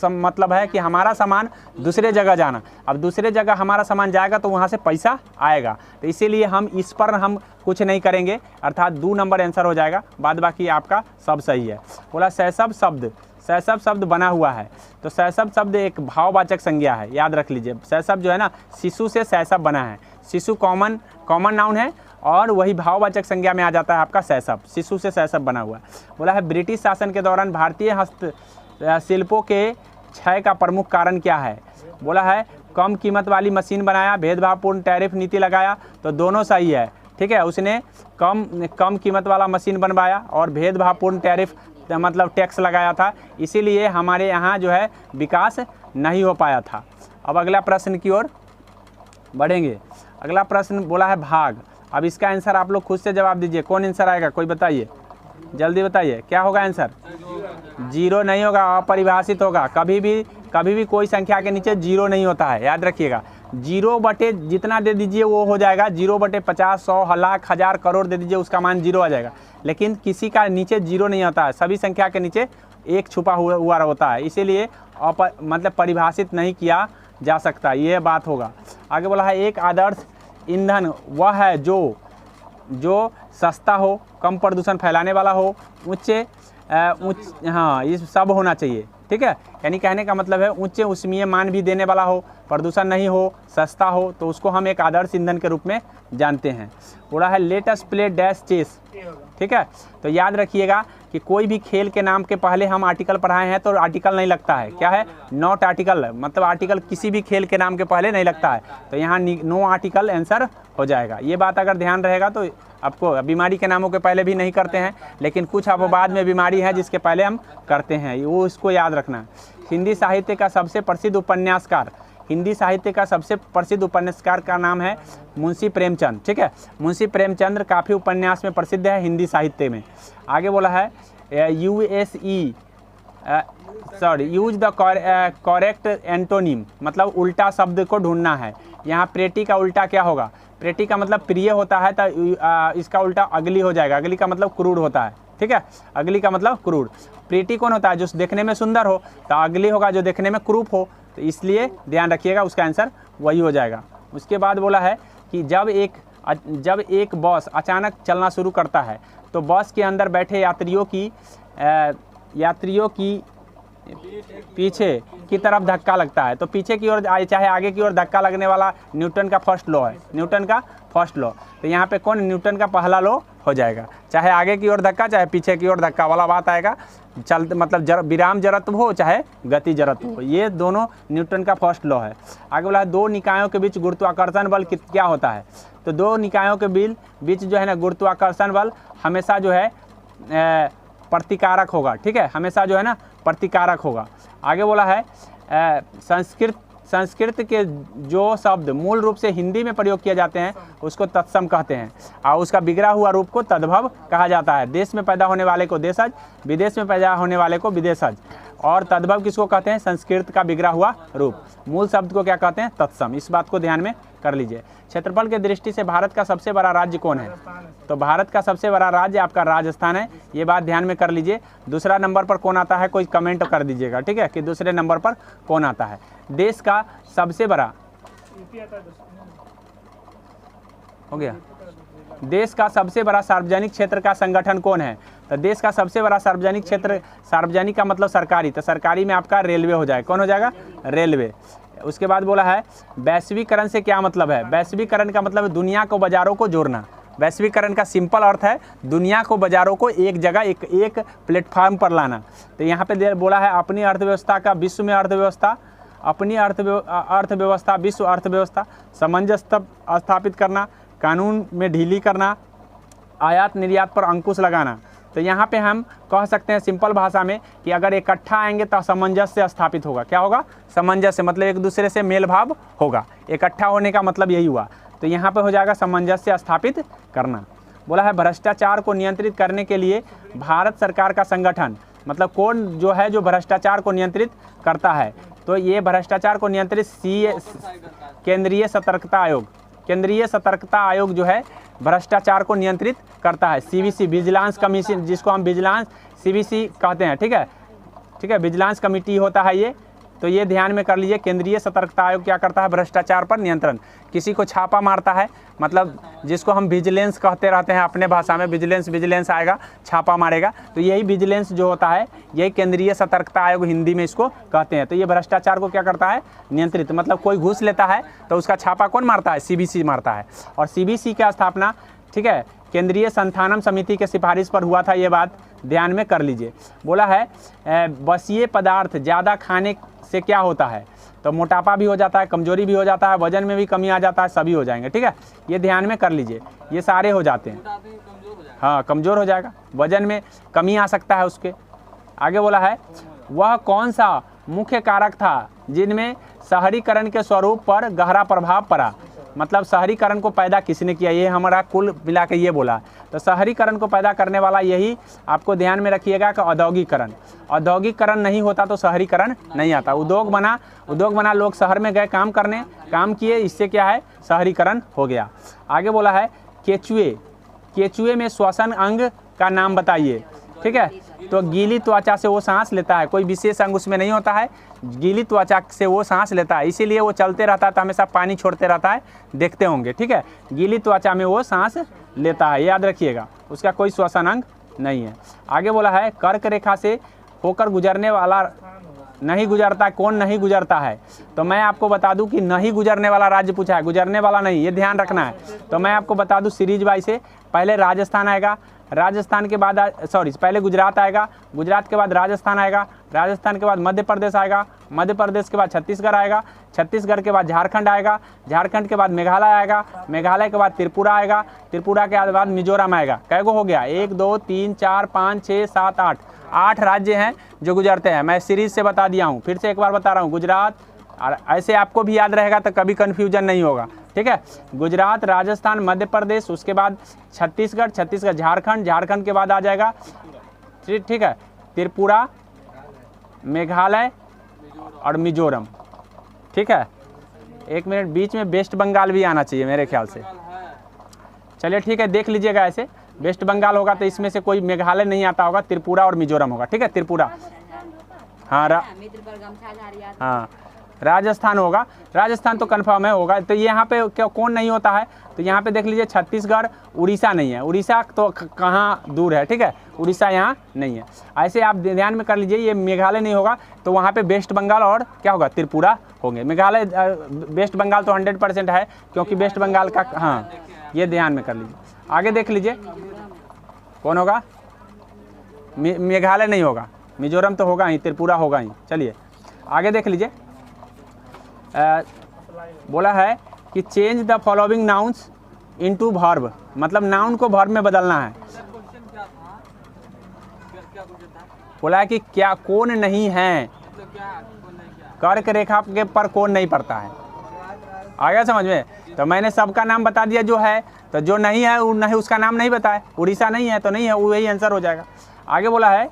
मतलब है कि हमारा सामान दूसरे जगह जाना। अब दूसरे जगह हमारा सामान जाएगा तो वहाँ से पैसा आएगा, तो इसीलिए हम इस पर हम कुछ नहीं करेंगे, अर्थात 2 नंबर आंसर हो जाएगा, बाद बाकी आपका सब सही है। बोला शैशव शब्द बना हुआ है, तो शैशव शब्द एक भाववाचक संज्ञा है, याद रख लीजिए। शैशव जो है ना शिशु से शैशव बना है, शिशु कॉमन नाउन है और वही भाववाचक संज्ञा में आ जाता है आपका शैशव, शिशु से शैशव बना हुआ है। बोला है ब्रिटिश शासन के दौरान भारतीय हस्तशिल्पों के क्षय का प्रमुख कारण क्या है। बोला है कम कीमत वाली मशीन बनाया, भेदभावपूर्ण टैरिफ नीति लगाया, तो दोनों सही है, ठीक है। उसने कम कीमत वाला मशीन बनवाया और भेदभावपूर्ण टैरिफ मतलब टैक्स लगाया था, इसीलिए हमारे यहाँ जो है विकास नहीं हो पाया था। अब अगला प्रश्न की ओर बढ़ेंगे। अगला प्रश्न बोला है भाग। अब इसका आंसर आप लोग खुद से जवाब दीजिए, कौन आंसर आएगा, कोई बताइए, जल्दी बताइए, क्या होगा आंसर। 0 नहीं होगा, अपरिभाषित होगा। कभी भी कोई संख्या के नीचे 0 नहीं होता है, याद रखिएगा। 0 बटे जितना दे दीजिए वो हो जाएगा, 0 बटे 50, 100, लाख, 1000, करोड़ दे दीजिए, उसका मान 0 आ जाएगा। लेकिन किसी का नीचे 0 नहीं होता है, सभी संख्या के नीचे 1 छुपा हुआ होता है, इसीलिए मतलब परिभाषित नहीं किया जा सकता, ये बात होगा। आगे बोला है एक आदर्श ईंधन वह है जो सस्ता हो, कम प्रदूषण फैलाने वाला हो, हाँ ये सब होना चाहिए, ठीक है। यानी कहने का मतलब है उच्च ऊष्मीय मान भी देने वाला हो, प्रदूषण नहीं हो, सस्ता हो, तो उसको हम एक आदर्श ईंधन के रूप में जानते हैं। बोला है let us play dash chess, ठीक है। तो याद रखिएगा कि कोई भी खेल के नाम के पहले हम आर्टिकल पढ़ाए हैं तो आर्टिकल नहीं लगता है, क्या है, नॉट आर्टिकल, मतलब आर्टिकल किसी भी खेल के नाम के पहले नहीं लगता है, तो यहाँ नो आर्टिकल आंसर हो जाएगा। ये बात अगर ध्यान रहेगा तो आपको बीमारी के नामों के पहले भी नहीं करते हैं, लेकिन कुछ अपवाद में बीमारी है जिसके पहले हम करते हैं, वो इसको याद रखना। हिंदी साहित्य का सबसे प्रसिद्ध उपन्यासकार, हिंदी साहित्य का सबसे प्रसिद्ध उपन्यासकार का नाम है मुंशी प्रेमचंद, ठीक है। मुंशी प्रेमचंद काफ़ी उपन्यास में प्रसिद्ध है हिंदी साहित्य में। आगे बोला है यूज द करेक्ट एंटोनिम, मतलब उल्टा शब्द को ढूंढना है। यहाँ प्रेटी का उल्टा क्या होगा, प्रेटी का मतलब प्रिय होता है, तो इसका उल्टा अगली हो जाएगा, अगली का मतलब क्रूर होता है, ठीक है, अगली का मतलब क्रूर। प्रीति कौन होता है, जो देखने में सुंदर हो, तो अगली होगा जो देखने में क्रूप हो, तो इसलिए ध्यान रखिएगा उसका आंसर वही हो जाएगा। उसके बाद बोला है कि जब एक बस अचानक चलना शुरू करता है तो बस के अंदर बैठे यात्रियों की यात्रियों की पीछे की तरफ धक्का लगता है। तो पीछे की ओर चाहे आगे की ओर धक्का लगने वाला न्यूटन का फर्स्ट लॉ है, न्यूटन का फर्स्ट लॉ। तो यहाँ पे कौन न्यूटन का पहला लॉ हो जाएगा, चाहे आगे की ओर धक्का चाहे पीछे की ओर धक्का वाला बात आएगा। चलते मतलब विराम जड़त्व हो चाहे गति जड़त्व हो, ये दोनों न्यूटन का फर्स्ट लॉ है। आगे बोला है दो निकायों के बीच गुरुत्वाकर्षण बल क्या होता है। तो दो निकायों के बीच जो है ना गुरुत्वाकर्षण बल हमेशा जो है प्रतिकारक होगा, ठीक है, हमेशा जो है ना प्रतिकारक होगा। आगे बोला है संस्कृत के जो शब्द मूल रूप से हिंदी में प्रयोग किए जाते हैं उसको तत्सम कहते हैं और उसका बिगड़ा हुआ रूप को तद्भव कहा जाता है। देश में पैदा होने वाले को देशज, विदेश में पैदा होने वाले को विदेशज। और तद्भव किसको कहते हैं, संस्कृत का बिगड़ा हुआ रूप। मूल शब्द को क्या कहते हैं, तत्सम। इस बात को ध्यान में कर लीजिए। क्षेत्रफल के दृष्टि से भारत का सबसे बड़ा राज्य कौन है, तो भारत का सबसे बड़ा राज्य आपका राजस्थान है, ये बात ध्यान में कर लीजिए। दूसरा नंबर पर कौन आता है, कोई कमेंट कर दीजिएगा, ठीक है, कि दूसरे नंबर पर कौन आता है। देश का सबसे बड़ा हो गया, देश का सबसे बड़ा सार्वजनिक क्षेत्र का संगठन कौन है, तो देश का सबसे बड़ा सार्वजनिक क्षेत्र, सार्वजनिक का मतलब सरकारी, तो सरकारी में आपका रेलवे हो जाएगा। कौन हो जाएगा, रेलवे। उसके बाद बोला है वैश्वीकरण से क्या मतलब है, वैश्वीकरण का मतलब है दुनिया को बाजारों को जोड़ना। वैश्वीकरण का सिंपल अर्थ है दुनिया को बाजारों को एक जगह एक प्लेटफार्म पर लाना। तो यहाँ पे बोला है अपनी अर्थव्यवस्था का विश्व में अर्थव्यवस्था, अपनी अर्थव्यवस्था विश्व अर्थव्यवस्था, सामंजस्य स्थापित करना, कानून में ढीली करना, आयात निर्यात पर अंकुश लगाना। तो यहाँ पे हम कह सकते हैं सिंपल भाषा में कि अगर इकट्ठा आएंगे तो सामंजस्य स्थापित होगा। क्या होगा, सामंजस्य, मतलब एक दूसरे से मेल भाव होगा। इकट्ठा होने का मतलब यही हुआ। तो यहाँ पे हो जाएगा सामंजस्य स्थापित करना। बोला है भ्रष्टाचार को नियंत्रित करने के लिए भारत सरकार का संगठन, मतलब कौन जो है जो भ्रष्टाचार को नियंत्रित करता है, तो ये भ्रष्टाचार को नियंत्रित केंद्रीय सतर्कता आयोग, केंद्रीय सतर्कता आयोग जो है भ्रष्टाचार को नियंत्रित करता है। सीवीसी विजिलेंस कमीशन, जिसको हम विजिलेंस सीवीसी कहते हैं, ठीक है, ठीक है, विजिलेंस कमेटी होता है ये। तो ये ध्यान में कर लीजिए, केंद्रीय सतर्कता आयोग क्या करता है, भ्रष्टाचार पर नियंत्रण। किसी को छापा मारता है, मतलब जिसको हम विजिलेंस कहते रहते हैं अपने भाषा में, विजिलेंस आएगा, छापा मारेगा, तो यही विजिलेंस जो होता है यही केंद्रीय सतर्कता आयोग हिंदी में इसको कहते हैं। तो ये भ्रष्टाचार को क्या करता है, नियंत्रित, मतलब कोई घूस लेता है तो उसका छापा कौन मारता है, सीबीसी मारता है। और सीबीसी की स्थापना, ठीक है, केंद्रीय संस्थानम समिति के सिफारिश पर हुआ था, ये बात ध्यान में कर लीजिए। बोला है बसीय पदार्थ ज़्यादा खाने से क्या होता है, तो मोटापा भी हो जाता है, कमजोरी भी हो जाता है, वजन में भी कमी आ जाता है, सभी हो जाएंगे, ठीक है, ये ध्यान में कर लीजिए, ये सारे हो जाते हैं। हाँ, कमजोर हो जाएगा, वजन में कमी आ सकता है उसके। आगे बोला है वह कौन सा मुख्य कारक था जिनमें शहरीकरण के स्वरूप पर गहरा प्रभाव पड़ा, मतलब शहरीकरण को पैदा किसने किया, ये हमारा कुल मिला के ये बोला। तो शहरीकरण को पैदा करने वाला यही आपको ध्यान में रखिएगा कि औद्योगिकरण, औद्योगिकरण नहीं होता तो शहरीकरण नहीं आता। उद्योग बना, लोग शहर में गए काम करने, काम किए, इससे क्या है, शहरीकरण हो गया। आगे बोला है केचुए में श्वसन अंग का नाम बताइए, ठीक है, तो गीली त्वचा से वो सांस लेता है, कोई विशेष अंग उसमें नहीं होता है, गीली त्वचा से वो सांस लेता है, इसीलिए वो चलते रहता है तो हमेशा पानी छोड़ते रहता है, देखते होंगे, ठीक है, गीली त्वचा में वो सांस लेता है, याद रखिएगा, उसका कोई श्वसन अंग नहीं है। आगे बोला है कर्क रेखा से होकर गुजरने वाला नहीं गुजरता, कौन नहीं गुजरता है, तो मैं आपको बता दूं कि नहीं गुजरने वाला राज्य पूछा है, गुजरने वाला नहीं, ये ध्यान रखना है। तो मैं आपको बता दूं सीरीज वाइज से, पहले राजस्थान आएगा, राजस्थान के बाद पहले गुजरात आएगा, गुजरात के बाद राजस्थान आएगा, राजस्थान के बाद मध्य प्रदेश आएगा, मध्य प्रदेश के बाद छत्तीसगढ़ आएगा, छत्तीसगढ़ के बाद झारखंड आएगा, झारखंड के बाद मेघालय आएगा, मेघालय के बाद त्रिपुरा आएगा, त्रिपुरा के बाद मिजोरम आएगा। कैगो हो गया, 1 2 3 4 5 6 7 8 राज्य हैं जो गुजरते हैं। मैं सीरीज से बता दिया हूँ, फिर से एक बार बता रहा हूँ, गुजरात, और ऐसे आपको भी याद रहेगा तो कभी कन्फ्यूजन नहीं होगा, ठीक है, गुजरात, राजस्थान, मध्य प्रदेश, उसके बाद छत्तीसगढ़, झारखंड, झारखंड के बाद आ जाएगा, ठीक है, त्रिपुरा, मेघालय और मिजोरम, ठीक है। 1 मिनट, बीच में वेस्ट बंगाल भी आना चाहिए मेरे ख्याल से। चलिए ठीक है, देख लीजिएगा, ऐसे वेस्ट बंगाल होगा तो इसमें से कोई मेघालय नहीं आता होगा, त्रिपुरा और मिजोरम होगा, ठीक है, त्रिपुरा, हाँ हाँ, राजस्थान होगा, राजस्थान तो कन्फर्म है होगा। तो यहाँ पे क्या कौन नहीं होता है, तो यहाँ पे देख लीजिए छत्तीसगढ़, उड़ीसा नहीं है, उड़ीसा तो कहाँ दूर है, ठीक है, उड़ीसा यहाँ नहीं है। ऐसे आप ध्यान में कर लीजिए, ये मेघालय नहीं होगा तो वहाँ पे वेस्ट बंगाल और क्या होगा, त्रिपुरा होंगे। मेघालय वेस्ट बंगाल तो 100% है, क्योंकि वेस्ट बंगाल का, हाँ ये ध्यान में कर लीजिए। आगे देख लीजिए कौन होगा, मेघालय नहीं होगा, मिजोरम तो होगा ही, त्रिपुरा होगा ही। चलिए आगे देख लीजिए, बोला है कि change the following nouns into verb, मतलब नाउन को वर्ब में बदलना है। बोला है कि क्या कौन नहीं है, कर्क रेखा के पर कौन नहीं पड़ता है। आ गया समझ में? तो मैंने सबका नाम बता दिया जो है, तो जो नहीं है वो नहीं, उसका नाम नहीं बताया। उड़ीसा नहीं है तो नहीं है, वही आंसर हो जाएगा। आगे बोला है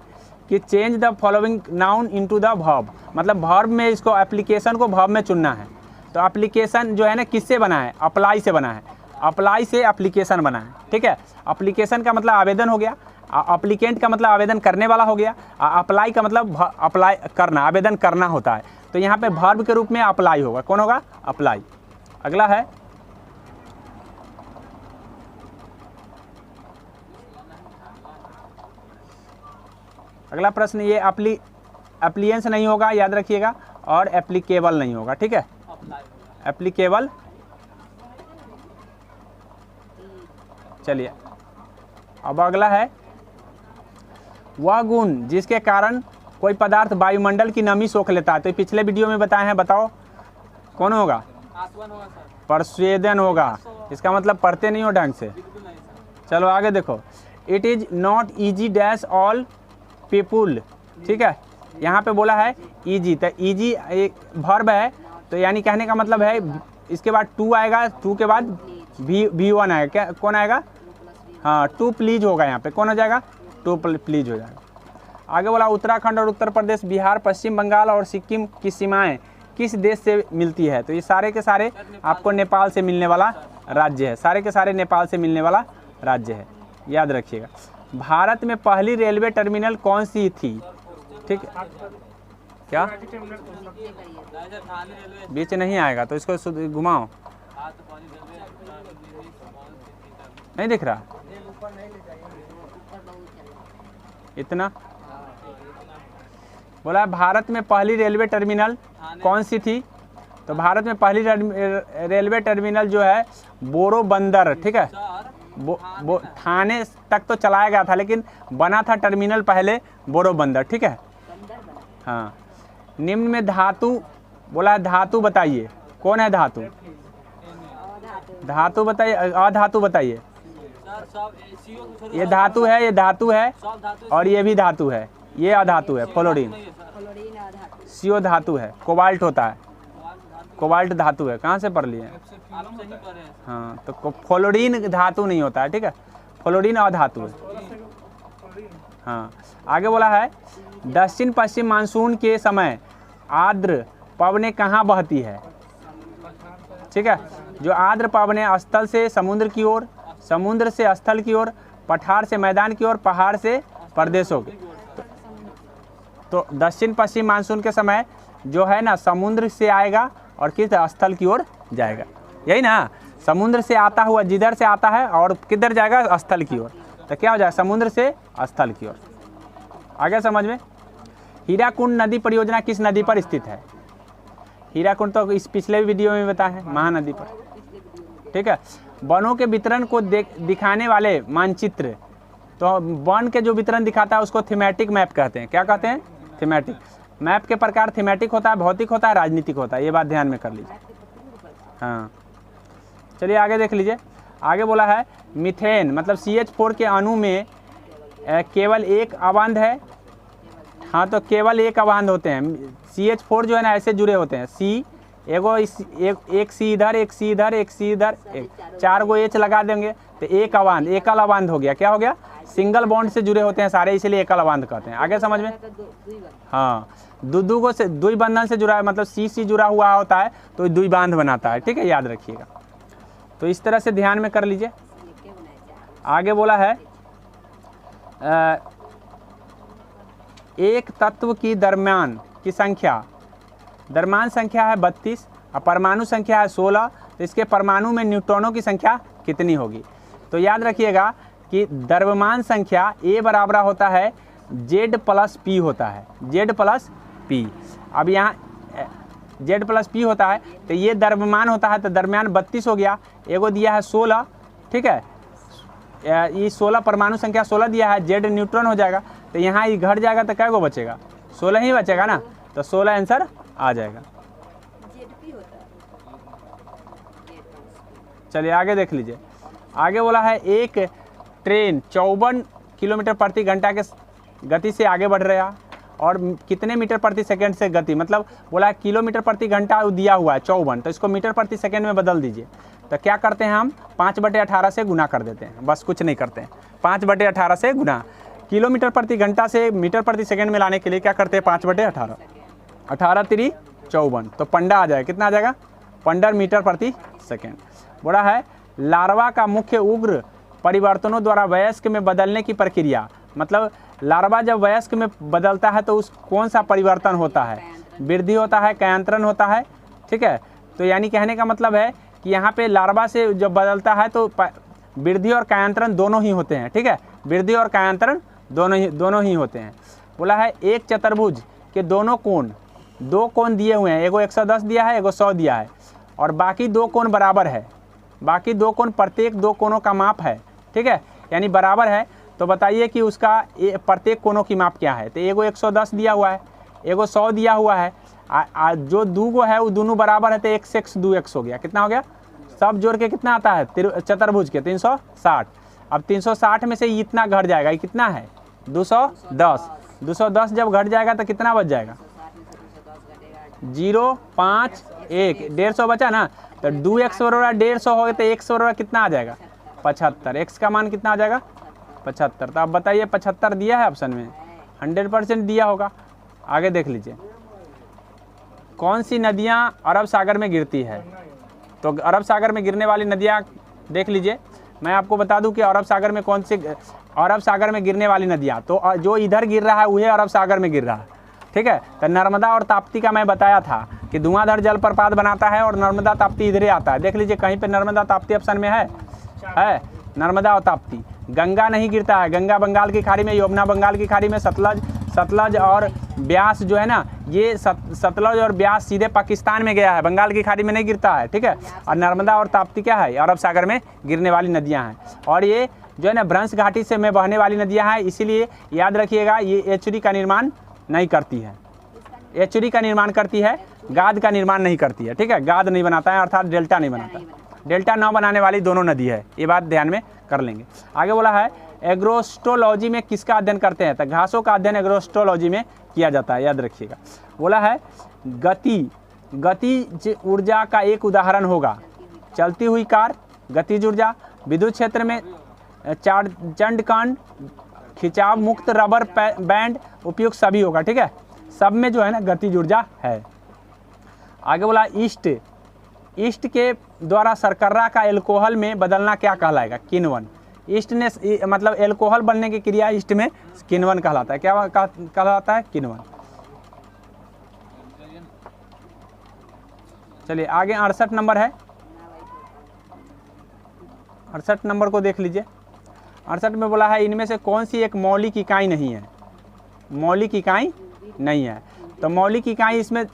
कि change the following noun into the verb, मतलब वर्ब में इसको, एप्लीकेशन को वर्ब में चुनना है। तो एप्लीकेशन जो है ना किससे बना है, अप्लाई से बना है, अप्लाई से एप्लीकेशन बना है, ठीक है। एप्लीकेशन का मतलब आवेदन हो गया, अप्लीकेंट का मतलब आवेदन करने वाला हो गया, अप्लाई का मतलब अप्लाई करना, आवेदन करना होता है। तो यहाँ पे वर्ब के रूप में अप्लाई होगा, कौन होगा, अप्लाई। अगला है अगला प्रश्न, ये एप्लीएंस नहीं होगा, याद रखिएगा, और एप्लीकेबल नहीं होगा, ठीक है, एप्लीकेबल। चलिए अब अगला है, वह गुण जिसके कारण कोई पदार्थ वायुमंडल की नमी सोख लेता है। तो पिछले वीडियो में बताए हैं, बताओ कौन होगा, परस्वेदन होगा। इसका मतलब पढ़ते नहीं हो ढंग से। चलो आगे देखो, it is not easy dash all people, ठीक है। यहाँ पे बोला है ईजी, तो ईजी एक वर्ब है, तो यानी कहने का मतलब है इसके बाद टू आएगा, टू के बाद V1 आएगा, क्या कौन आएगा, हाँ टू प्लीज होगा, यहाँ पे कौन हो जाएगा, टू प्लीज हो जाएगा। आगे बोला उत्तराखंड और उत्तर प्रदेश, बिहार, पश्चिम बंगाल और सिक्किम की सीमाएं किस देश से मिलती है। तो ये सारे के सारे आपको नेपाल से मिलने वाला राज्य है, सारे के सारे नेपाल से मिलने वाला राज्य है, याद रखिएगा। भारत में पहली रेलवे टर्मिनल कौन सी थी, ठीक है, क्या बीच नहीं आएगा तो इसको घुमाओ, नहीं दिख रहा इतना। बोला भारत में पहली रेलवे टर्मिनल कौन सी थी, तो भारत में पहली रेलवे टर्मिनल जो है बोरो बंदर, ठीक है, थाने तक तो चलाया गया था, लेकिन बना था टर्मिनल पहले बोरो बंदर, ठीक है। हाँ, निम्न में धातु, बोला धातु बताइए, कौन है धातु, धातु बताइए, अधातु बताइए। ये धातु है, ये धातु है, और ये भी धातु है, ये अधातु है, फ्लोरीन, CO धातु है, कोबाल्ट होता है, कोबाल्ट धातु है, कहाँ से पढ़ लिए, हाँ तो फ्लोरीन धातु नहीं होता है, ठीक है, फ्लोरीन अधातु है। हाँ आगे बोला है, दक्षिण पश्चिम मानसून के समय आर्द्र पवनें कहाँ बहती है, ठीक है। जो आर्द्र पवनें स्थल से समुद्र की ओर, समुद्र से स्थल की ओर, पठार से मैदान की ओर, पहाड़ से प्रदेशों की। तो दक्षिण पश्चिम मानसून के समय जो है ना समुद्र से आएगा और किस स्थल की ओर जाएगा, यही ना, समुद्र से आता हुआ जिधर से आता है और किधर जाएगा, स्थल की ओर, तो क्या हो जाएगा, समुद्र से स्थल की ओर। आगे समझ में। हीराकुंड नदी परियोजना किस नदी पर स्थित है, हीराकुंड तो इस पिछले वीडियो में बताया है, महानदी पर, ठीक है। वनों के वितरण को दिखाने वाले मानचित्र, तो वन के जो वितरण दिखाता है उसको थीमेटिक मैप कहते हैं, क्या कहते हैं, थीमेटिक मैप के प्रकार थीमेटिक होता है, भौतिक होता है, राजनीतिक होता है, ये बात ध्यान में कर लीजिए। हाँ चलिए आगे देख लीजिए। आगे बोला है मीथेन मतलब CH4 के अणु में केवल एक अबांध है, हाँ तो केवल एक अबांध होते हैं, CH4 जो है ना ऐसे जुड़े होते हैं, C एक C इधर, एक C इधर, एक C इधर, एक 4 गो H लगा देंगे तो एक अबांध, एकल अबांध हो गया, क्या हो गया, सिंगल बॉन्ड से जुड़े होते हैं सारे, इसलिए एकल अबांध कहते हैं। आगे समझ में। हाँ दो गो से दुई बंधन से जुड़ा है, मतलब C जुड़ा हुआ होता है तो दुई बांध बनाता है, ठीक है, याद रखिएगा। तो इस तरह से ध्यान में कर लीजिए। आगे बोला है एक तत्व की दरम्यान की संख्या द्रव्यमान संख्या है 32 और परमाणु संख्या है 16, तो इसके परमाणु में न्यूट्रॉनों की संख्या कितनी होगी? तो याद रखिएगा कि द्रव्यमान संख्या A बराबर होता है Z प्लस P होता है, Z प्लस P। अब यहाँ Z प्लस P होता है तो ये द्रव्यमान होता है, तो द्रव्यमान 32 हो गया, एगो दिया है 16, ठीक है, ये 16 परमाणु संख्या 16 दिया है, Z न्यूट्रॉन हो जाएगा, तो यहाँ ये घट जाएगा तो क्या गो बचेगा? 16 ही बचेगा ना, तो 16 आंसर आ जाएगा। चलिए आगे देख लीजिए। आगे बोला है एक ट्रेन 54 किलोमीटर प्रति घंटा के गति से आगे बढ़ रहा है और कितने मीटर प्रति सेकंड से गति, मतलब बोला है किलोमीटर प्रति घंटा दिया हुआ है 54, तो इसको मीटर प्रति सेकंड में बदल दीजिए। तो क्या करते हैं हम 5/18 से गुना कर देते हैं, बस कुछ नहीं करते हैं, 5/18 से गुना। किलोमीटर प्रति घंटा से मीटर प्रति सेकंड में लाने के लिए क्या करते हैं 5/18, 18 3 54, तो 15 आ जाएगा, कितना आ जाएगा? 15 मीटर प्रति सेकंड। बोला है लार्वा का मुख्य उग्र परिवर्तनों द्वारा वयस्क में बदलने की प्रक्रिया, मतलब लार्वा जब वयस्क में बदलता है तो उस कौन सा परिवर्तन होता है? वृद्धि होता है, कायांतरण होता है, ठीक है। तो यानी कहने का मतलब है कि यहाँ पे लार्वा से जब बदलता है तो वृद्धि और कायांतरण दोनों ही होते हैं, ठीक है, वृद्धि और कायांतरण दोनों ही होते हैं। बोला है एक चतुर्भुज के दोनों कोण, 2 कोण दिए हुए हैं, एगो 110 दिया है, एगो 100 दिया है, और बाकी 2 कोण बराबर है, बाकी 2 कोण प्रत्येक 2 कोणों का माप है, ठीक है, यानी बराबर है। तो बताइए कि उसका प्रत्येक कोणों की माप क्या है? तो एगो 110 दिया हुआ है, एगो 100 दिया हुआ है, जो 2 गो है वो दोनों बराबर है, तो 1x 2x हो गया, कितना हो गया? सब जोड़ के कितना आता है चतुर्भुज के? 360। अब 360 में से इतना घट जाएगा, ये कितना है? 210। 210 जब घट जाएगा तो कितना बच जाएगा? 0 5 1, 150 बचा ना, तो 2x बराबर 150 हो गया, तो x बराबर कितना आ जाएगा? 75। x का मान कितना आ जाएगा? 75। तो आप बताइए 75 दिया है ऑप्शन में? 100% दिया होगा। आगे देख लीजिए, कौन सी नदियां अरब सागर में गिरती है? तो अरब सागर में गिरने वाली नदियां देख लीजिए। मैं आपको बता दूं कि अरब सागर में कौन सी, अरब सागर में गिरने वाली नदियां, तो जो इधर गिर रहा है वही अरब सागर में गिर रहा है, ठीक है। तो नर्मदा और ताप्ती का मैं बताया था कि धुआंधार जलप्रपात बनाता है और नर्मदा ताप्ती इधर ही आता है। देख लीजिए कहीं पे नर्मदा ताप्ती ऑप्शन में है नर्मदा और ताप्ती। गंगा नहीं गिरता है, गंगा बंगाल की खाड़ी में, यमुना बंगाल की खाड़ी में, सतलज और ब्यास जो है ना, ये सतलज और ब्यास सीधे पाकिस्तान में गया है, बंगाल की खाड़ी में नहीं गिरता है, ठीक है। और नर्मदा और ताप्ती क्या है? अरब सागर में गिरने वाली नदियां हैं, और ये जो है ना भ्रंश घाटी से में बहने वाली नदियां हैं, इसीलिए याद रखिएगा ये एचुरी का निर्माण नहीं करती है, एचुरी का निर्माण करती है, गाद का निर्माण नहीं करती है, ठीक है, गाद नहीं बनाता है, अर्थात डेल्टा नहीं बनाता है। डेल्टा न बनाने वाली दोनों नदी है, ये बात ध्यान में कर लेंगे। आगे बोला है एग्रोस्टोलॉजी में किसका अध्ययन करते हैं? तो घासों का अध्ययन एग्रोस्टोलॉजी में किया जाता है, याद रखिएगा। बोला है गतिज ऊर्जा का एक उदाहरण होगा चलती हुई कार, गतिज ऊर्जा, विद्युत क्षेत्र में चंडकांड, खिंचाव मुक्त रबर बैंड, उपयुक्त सभी होगा, ठीक है, सब में जो है ना गतिज ऊर्जा है। आगे बोला ईस्ट के द्वारा शर्करा का एल्कोहल में बदलना क्या कहलाएगा? किण्वन। ईस्ट ने मतलब एल्कोहल बनने की क्रिया ईस्ट में किण्वन कहलाता है, क्या कहलाता है? किण्वन। चलिए आगे 68 नंबर है, 68 नंबर को देख लीजिए। 68 में बोला है इनमें से कौन सी एक मौलिक इकाई नहीं है? मौलिक इकाई नहीं है, तो मौलिक इकाई इसमें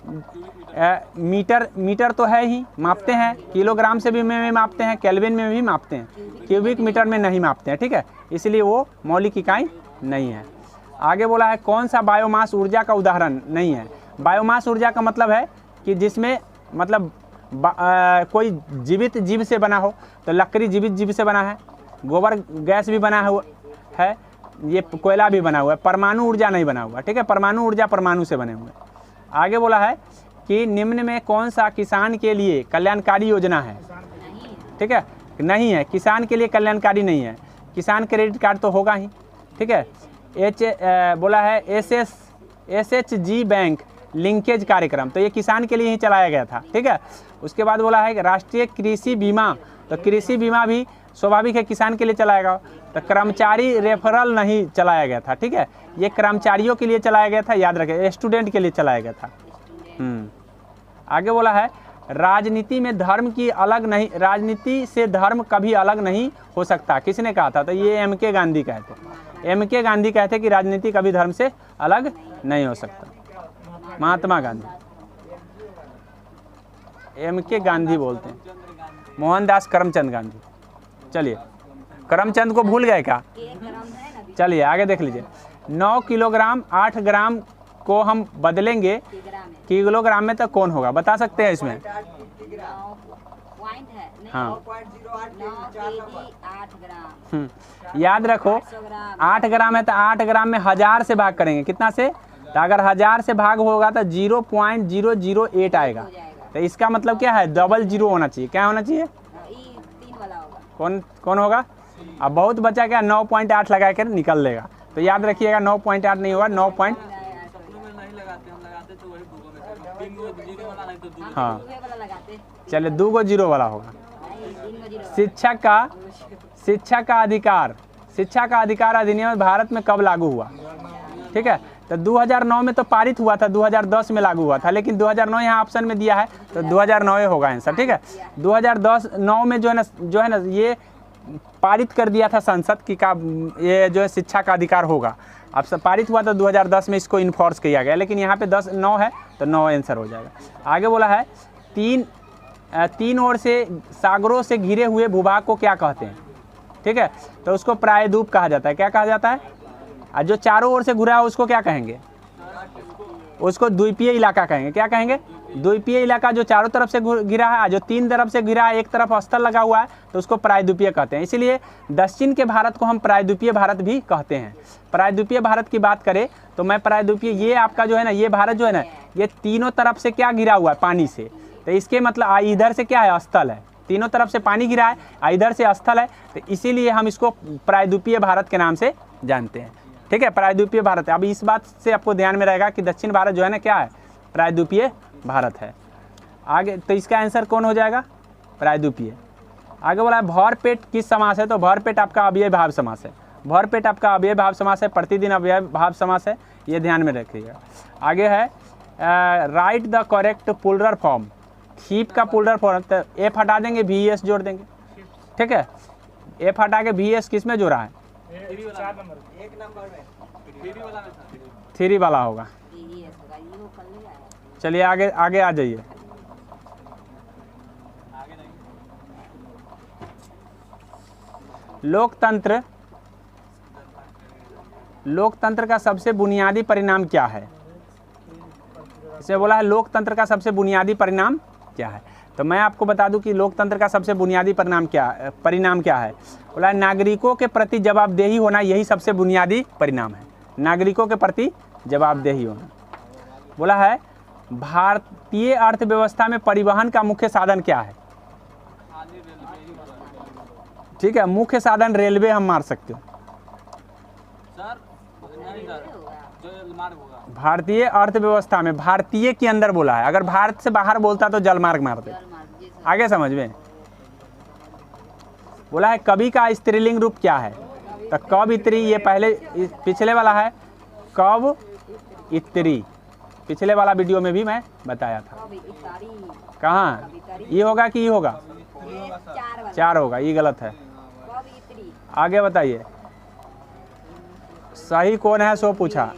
मीटर तो है ही, मापते हैं, किलोग्राम से भी में मापते हैं, केल्विन में भी मापते हैं, क्यूबिक मीटर में नहीं मापते हैं, ठीक है, इसलिए वो मौलिक इकाई नहीं है। आगे बोला है कौन सा बायोमास ऊर्जा का उदाहरण नहीं है? बायोमास ऊर्जा का मतलब है कि जिसमें मतलब कोई जीवित जीव से बना हो, तो लकड़ी जीवित जीव से बना है, गोबर गैस भी बना हुआ है, ये कोयला भी बना हुआ है, परमाणु ऊर्जा नहीं बना हुआ, ठीक है, परमाणु ऊर्जा परमाणु से बने हुए। आगे बोला है कि निम्न में कौन सा किसान के लिए कल्याणकारी योजना है? ठीक है, नहीं है, किसान के लिए कल्याणकारी नहीं है। किसान क्रेडिट कार्ड तो होगा ही, ठीक है। बोला है SHG बैंक लिंकेज कार्यक्रम, तो ये किसान के लिए ही चलाया गया था, ठीक है। उसके बाद बोला है राष्ट्रीय कृषि बीमा, तो कृषि बीमा भी स्वाभाविक है किसान के लिए चलाएगा। तो कर्मचारी रेफरल नहीं चलाया गया था, ठीक है, ये कर्मचारियों के लिए चलाया गया था, याद रखें, स्टूडेंट के लिए चलाया गया था। आगे बोला है राजनीति में धर्म की अलग नहीं, राजनीति से धर्म कभी अलग नहीं हो सकता। किसने कहा था? तो ये एम.के. गांधी कहते। एम.के. गांधी कहते कि राजनीति कभी धर्म से अलग नहीं हो सकता। महात्मा गांधी, एम.के. गांधी बोलते हैं, मोहनदास करमचंद गांधी। चलिए, करमचंद को भूल गए क्या? चलिए आगे देख लीजिए। 9 किलोग्राम 8 ग्राम को हम बदलेंगे किलोग्राम में तो कौन होगा? बता सकते हैं इसमें? हाँ, याद रखो 8 ग्राम है तो 8 ग्राम में 1000 से भाग करेंगे। कितना से? तो अगर 1000 से भाग होगा तो 0.008 आएगा। तो इसका मतलब क्या है? डबल 0 होना चाहिए। क्या होना चाहिए? कौन होगा? अब बहुत बचा क्या? 9.8 लगा कर निकल लेगा। तो याद रखिएगा 9.8 नहीं होगा, 9. हाँ, चलिए 2 0 वाला होगा। शिक्षा का अधिकार अधिनियम भारत में कब लागू हुआ? ठीक है, तो 2009 में तो पारित हुआ था, 2010 में लागू हुआ था, लेकिन 2009 यहाँ ऑप्शन में दिया है तो 2009 होगा आंसर। ठीक है, 2009 में जो है ना ये पारित कर दिया था संसद की का ये जो है शिक्षा का अधिकार होगा। अब सब पारित हुआ तो 2010 में इसको इन्फोर्स किया गया, लेकिन यहाँ पे 9 है तो 9 आंसर हो जाएगा। आगे बोला है तीन ओर से सागरों से घिरे हुए भूभाग को क्या कहते हैं? ठीक है, तो उसको प्रायद्वीप कहा जाता है। क्या कहा जाता है? और जो चारों ओर से घिरा है उसको क्या कहेंगे? उसको द्वीपीय इलाका कहेंगे। क्या कहेंगे? द्वीपीय इलाका जो चारों तरफ से घिरा है, जो 3 तरफ से घिरा है, एक तरफ स्थल लगा हुआ है तो उसको प्रायद्वीपीय कहते हैं। इसीलिए दक्षिण के भारत को हम प्रायद्वीपीय भारत भी कहते हैं। प्रायद्वीपीय भारत की बात करें तो मैं प्रायद्वीपीय, ये आपका जो है ना, ये भारत जो है ना, ये तीनों तरफ से क्या घिरा हुआ है? पानी से। तो इसके मतलब इधर से क्या है? स्थल है। तीनों तरफ से पानी घिरा है, इधर से स्थल है, तो इसीलिए हम इसको प्रायद्वीपीय भारत के नाम से जानते हैं। ठीक है, प्रायद्वीपीय भारत है। अब इस बात से आपको ध्यान में रहेगा कि दक्षिण भारत जो है ना क्या है? प्रायद्वीपीय भारत है। आगे तो इसका आंसर कौन हो जाएगा? प्रायद्वीपीय। आगे बोला है भरपेट किस समास है? तो भरपेट आपका अव्ययभाव समास है। भरपेट आपका अव्ययभाव समास है, प्रतिदिन अव्ययभाव समास है, ये ध्यान में रखिएगा। आगे है write the correct plural form. खीप का प्लूरल फॉर्म, तो एफ हटा देंगे, VES जोड़ देंगे। ठीक है, एफ हटा के VES किस में जोड़ा है? 3 वाला होगा। चलिए आगे आ जाइए। लोकतंत्र का सबसे बुनियादी परिणाम क्या है? इसे बोला है लोकतंत्र का सबसे बुनियादी परिणाम क्या है? तो मैं आपको बता दूं कि लोकतंत्र का सबसे बुनियादी परिणाम क्या है? बोला है नागरिकों के प्रति जवाबदेही होना, यही सबसे बुनियादी परिणाम है। नागरिकों के प्रति जवाबदेही होना। बोला है भारतीय अर्थव्यवस्था में परिवहन का मुख्य साधन क्या है? ठीक है, मुख्य साधन रेलवे हम मार सकते हो। भारतीय अर्थव्यवस्था में, भारतीय के अंदर बोला है, अगर भारत से बाहर बोलता तो जलमार्ग मारते। आगे समझ में। बोला है कवि का स्त्रीलिंग रूप क्या है? तो कवयित्री, ये पहले पिछले वाला है कवयित्री, पिछले वाला वीडियो में भी मैं बताया था। कहाँ ये होगा कि ये होगा? 4 होगा, ये गलत है। आगे बताइए, सही कौन है सो पूछा।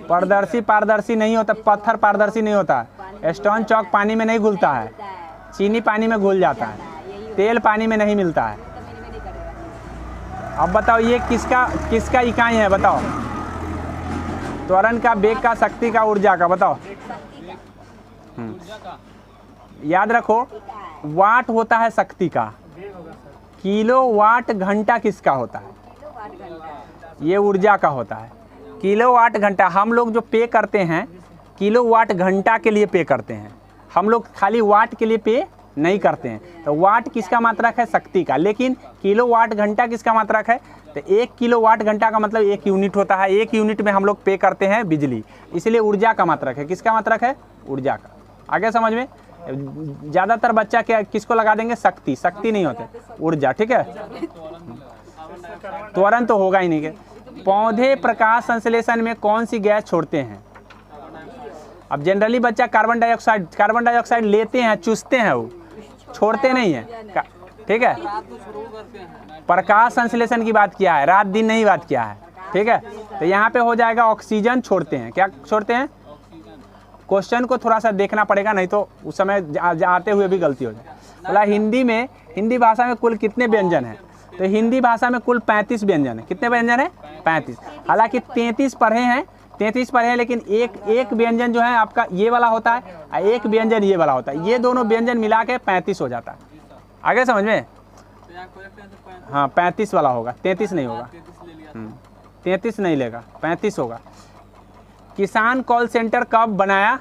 पारदर्शी नहीं होता, पत्थर पारदर्शी नहीं होता, स्टोन चौक पानी में नहीं घुलता है, चीनी पानी में घुल जाता है, तेल पानी में नहीं मिलता है। अब बताओ ये किसका इकाई है? बताओ। त्वरण का, वेग का, शक्ति का, ऊर्जा का, बताओ। याद रखो वाट होता है शक्ति का, किलोवाट घंटा किसका होता है? ये ऊर्जा का होता है। किलोवाट घंटा हम लोग जो पे करते हैं, किलोवाट घंटा के लिए पे करते हैं, हम लोग खाली वाट के लिए पे नहीं करते हैं। तो वाट किसका मात्रक है? शक्ति का। लेकिन किलोवाट घंटा किसका मात्रक है? तो 1 किलोवाट घंटा का मतलब 1 यूनिट होता है। 1 यूनिट में हम लोग पे करते हैं बिजली, इसलिए ऊर्जा का मात्रक है। किसका मात्रक है? ऊर्जा का। आगे समझ में। ज़्यादातर बच्चा क्या किसको लगा देंगे? शक्ति नहीं होते, ऊर्जा। ठीक है, त्वरण तो होगा ही नहीं। के पौधे प्रकाश संश्लेषण में कौन सी गैस छोड़ते हैं? अब जनरली बच्चा कार्बन डाइऑक्साइड लेते हैं, चूसते हैं, वो छोड़ते नहीं है, ठीक है। प्रकाश संश्लेषण की बात किया है, रात दिन नहीं बात किया है, ठीक है। तो यहाँ पे हो जाएगा ऑक्सीजन छोड़ते हैं, क्या छोड़ते हैं? क्वेश्चन को थोड़ा सा देखना पड़ेगा, नहीं तो उस समय आते हुए भी गलती हो जाए। बोला हिंदी भाषा में कुल कितने व्यंजन हैं? तो हिंदी भाषा में कुल 35 व्यंजन है। कितने व्यंजन है? 35। हालांकि 33 पढ़े हैं, लेकिन एक व्यंजन जो है आपका ये वाला होता है और एक व्यंजन ये वाला होता है, ये दोनों व्यंजन मिला के 35 हो जाता है। आगे समझ में? हाँ 35 वाला होगा, 33 नहीं होगा, 33 नहीं लेगा, 35 होगा। किसान कॉल सेंटर कब बनाया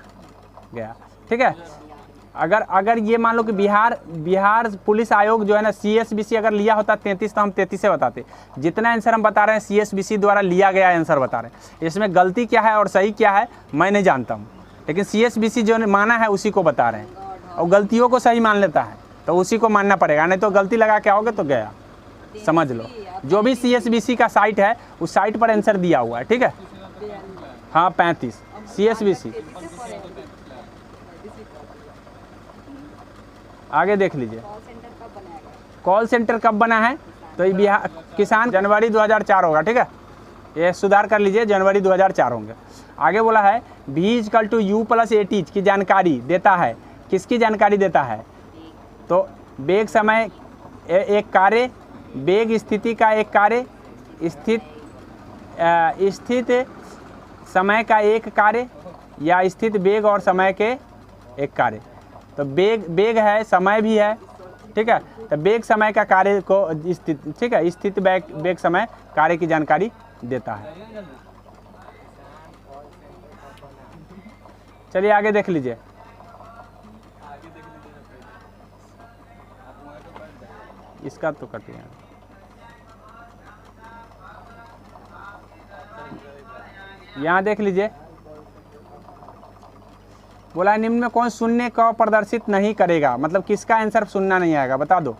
गया? ठीक है, अगर ये मान लो कि बिहार पुलिस आयोग जो है ना, CSBC अगर लिया होता 33 तो हम 33 से बताते। जितना आंसर हम बता रहे हैं CSBC द्वारा लिया गया आंसर बता रहे हैं। इसमें गलती क्या है और सही क्या है मैं नहीं जानता हूँ, लेकिन CSBC जो माना है उसी को बता रहे हैं, और गलतियों को सही मान लेता है तो उसी को मानना पड़ेगा, नहीं तो गलती लगा के आओगे तो गया, समझ लो। जो भी CSBC का साइट है उस साइट पर आंसर दिया हुआ है, ठीक है। हाँ 35 CSBC। आगे देख लीजिए, कॉल सेंटर कब बना है? तो ये बिहार किसान जनवरी 2004 होगा, ठीक है, ये सुधार कर लीजिए, जनवरी 2004 होंगे। आगे बोला है V=U+AT की जानकारी देता है, किसकी जानकारी देता है? तो वेग समय एक कार्य, वेग स्थिति का एक कार्य, स्थित समय का एक कार्य, या स्थित वेग और समय के एक कार्य। तो वेग है, समय भी है, ठीक है। तो वेग समय का कार्य को स्थित, ठीक है, स्थित वेग समय कार्य की जानकारी देता है। चलिए आगे देख लीजिए। इसका तो कट गया। यहाँ देख लीजिए, बोला निम्न में कौन शून्य को प्रदर्शित नहीं करेगा? मतलब किसका आंसर सुनना नहीं आएगा, बता दो।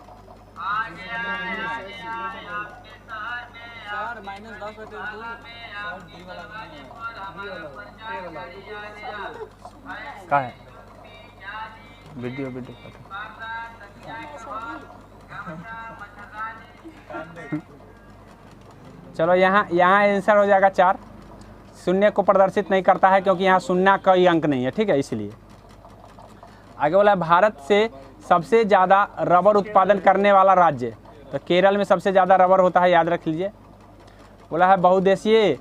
क्या है? वीडियो चलो यहाँ आंसर हो जाएगा 4। शून्य को प्रदर्शित नहीं करता है क्योंकि यहाँ शून्य का ही अंक नहीं है, ठीक है, इसलिए। आगे बोला भारत से सबसे ज़्यादा रबर उत्पादन करने वाला राज्य, तो केरल में सबसे ज़्यादा रबर होता है, याद रख लीजिए। बोला है बहुउद्देशीय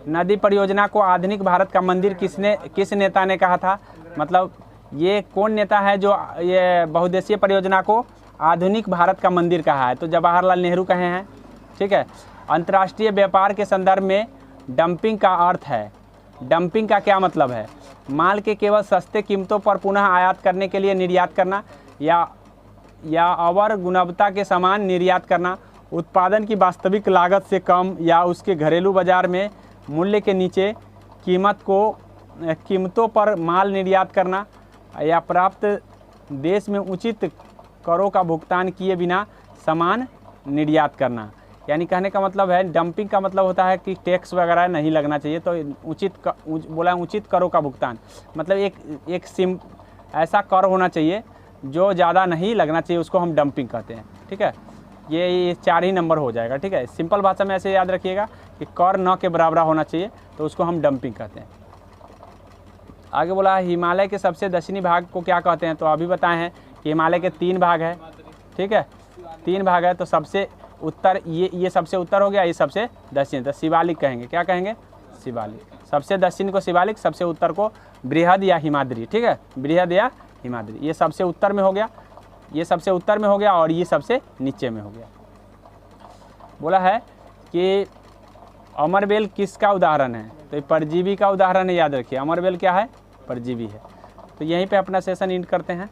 नदी परियोजना को आधुनिक भारत का मंदिर किस नेता ने कहा था? मतलब ये कौन नेता है जो ये बहुउद्देशीय परियोजना को आधुनिक भारत का मंदिर कहा है? तो जवाहरलाल नेहरू कहे हैं, ठीक है। अंतर्राष्ट्रीय व्यापार के संदर्भ में डंपिंग का अर्थ है, डंपिंग का क्या मतलब है? माल के केवल सस्ते कीमतों पर पुनः आयात करने के लिए निर्यात करना, या अवर गुणवत्ता के समान निर्यात करना, उत्पादन की वास्तविक लागत से कम या उसके घरेलू बाजार में मूल्य के नीचे कीमतों पर माल निर्यात करना, या प्राप्त देश में उचित करों का भुगतान किए बिना सामान निर्यात करना। यानी कहने का मतलब है डंपिंग का मतलब होता है कि टैक्स वगैरह नहीं लगना चाहिए, तो उचित करों का भुगतान, मतलब एक ऐसा कर होना चाहिए जो ज़्यादा नहीं लगना चाहिए, उसको हम डंपिंग कहते हैं, ठीक है। ये 4 ही नंबर हो जाएगा, ठीक है। सिंपल भाषा में ऐसे याद रखिएगा कि कर न के बराबर होना चाहिए, तो उसको हम डंपिंग कहते हैं। आगे बोला हिमालय के सबसे दक्षिणी भाग को क्या कहते हैं? तो अभी बताए हैं कि हिमालय के 3 भाग है, ठीक है, 3 भाग है। तो सबसे उत्तर ये सबसे उत्तर हो गया, ये सबसे दक्षिण, तो शिवालिक कहेंगे। क्या कहेंगे? शिवालिक। सबसे दक्षिण को शिवालिक, सबसे उत्तर को बृहद या हिमाद्री, ठीक है, बृहद या हिमाद्री। ये सबसे उत्तर में हो गया, ये सबसे उत्तर में हो गया, और ये सबसे नीचे में हो गया। बोला है कि अमरबेल किसका उदाहरण है? तो ये परजीवी का उदाहरण है, याद रखिए। अमरबेल क्या है? परजीवी है। तो यहीं पे अपना सेशन एंड करते हैं।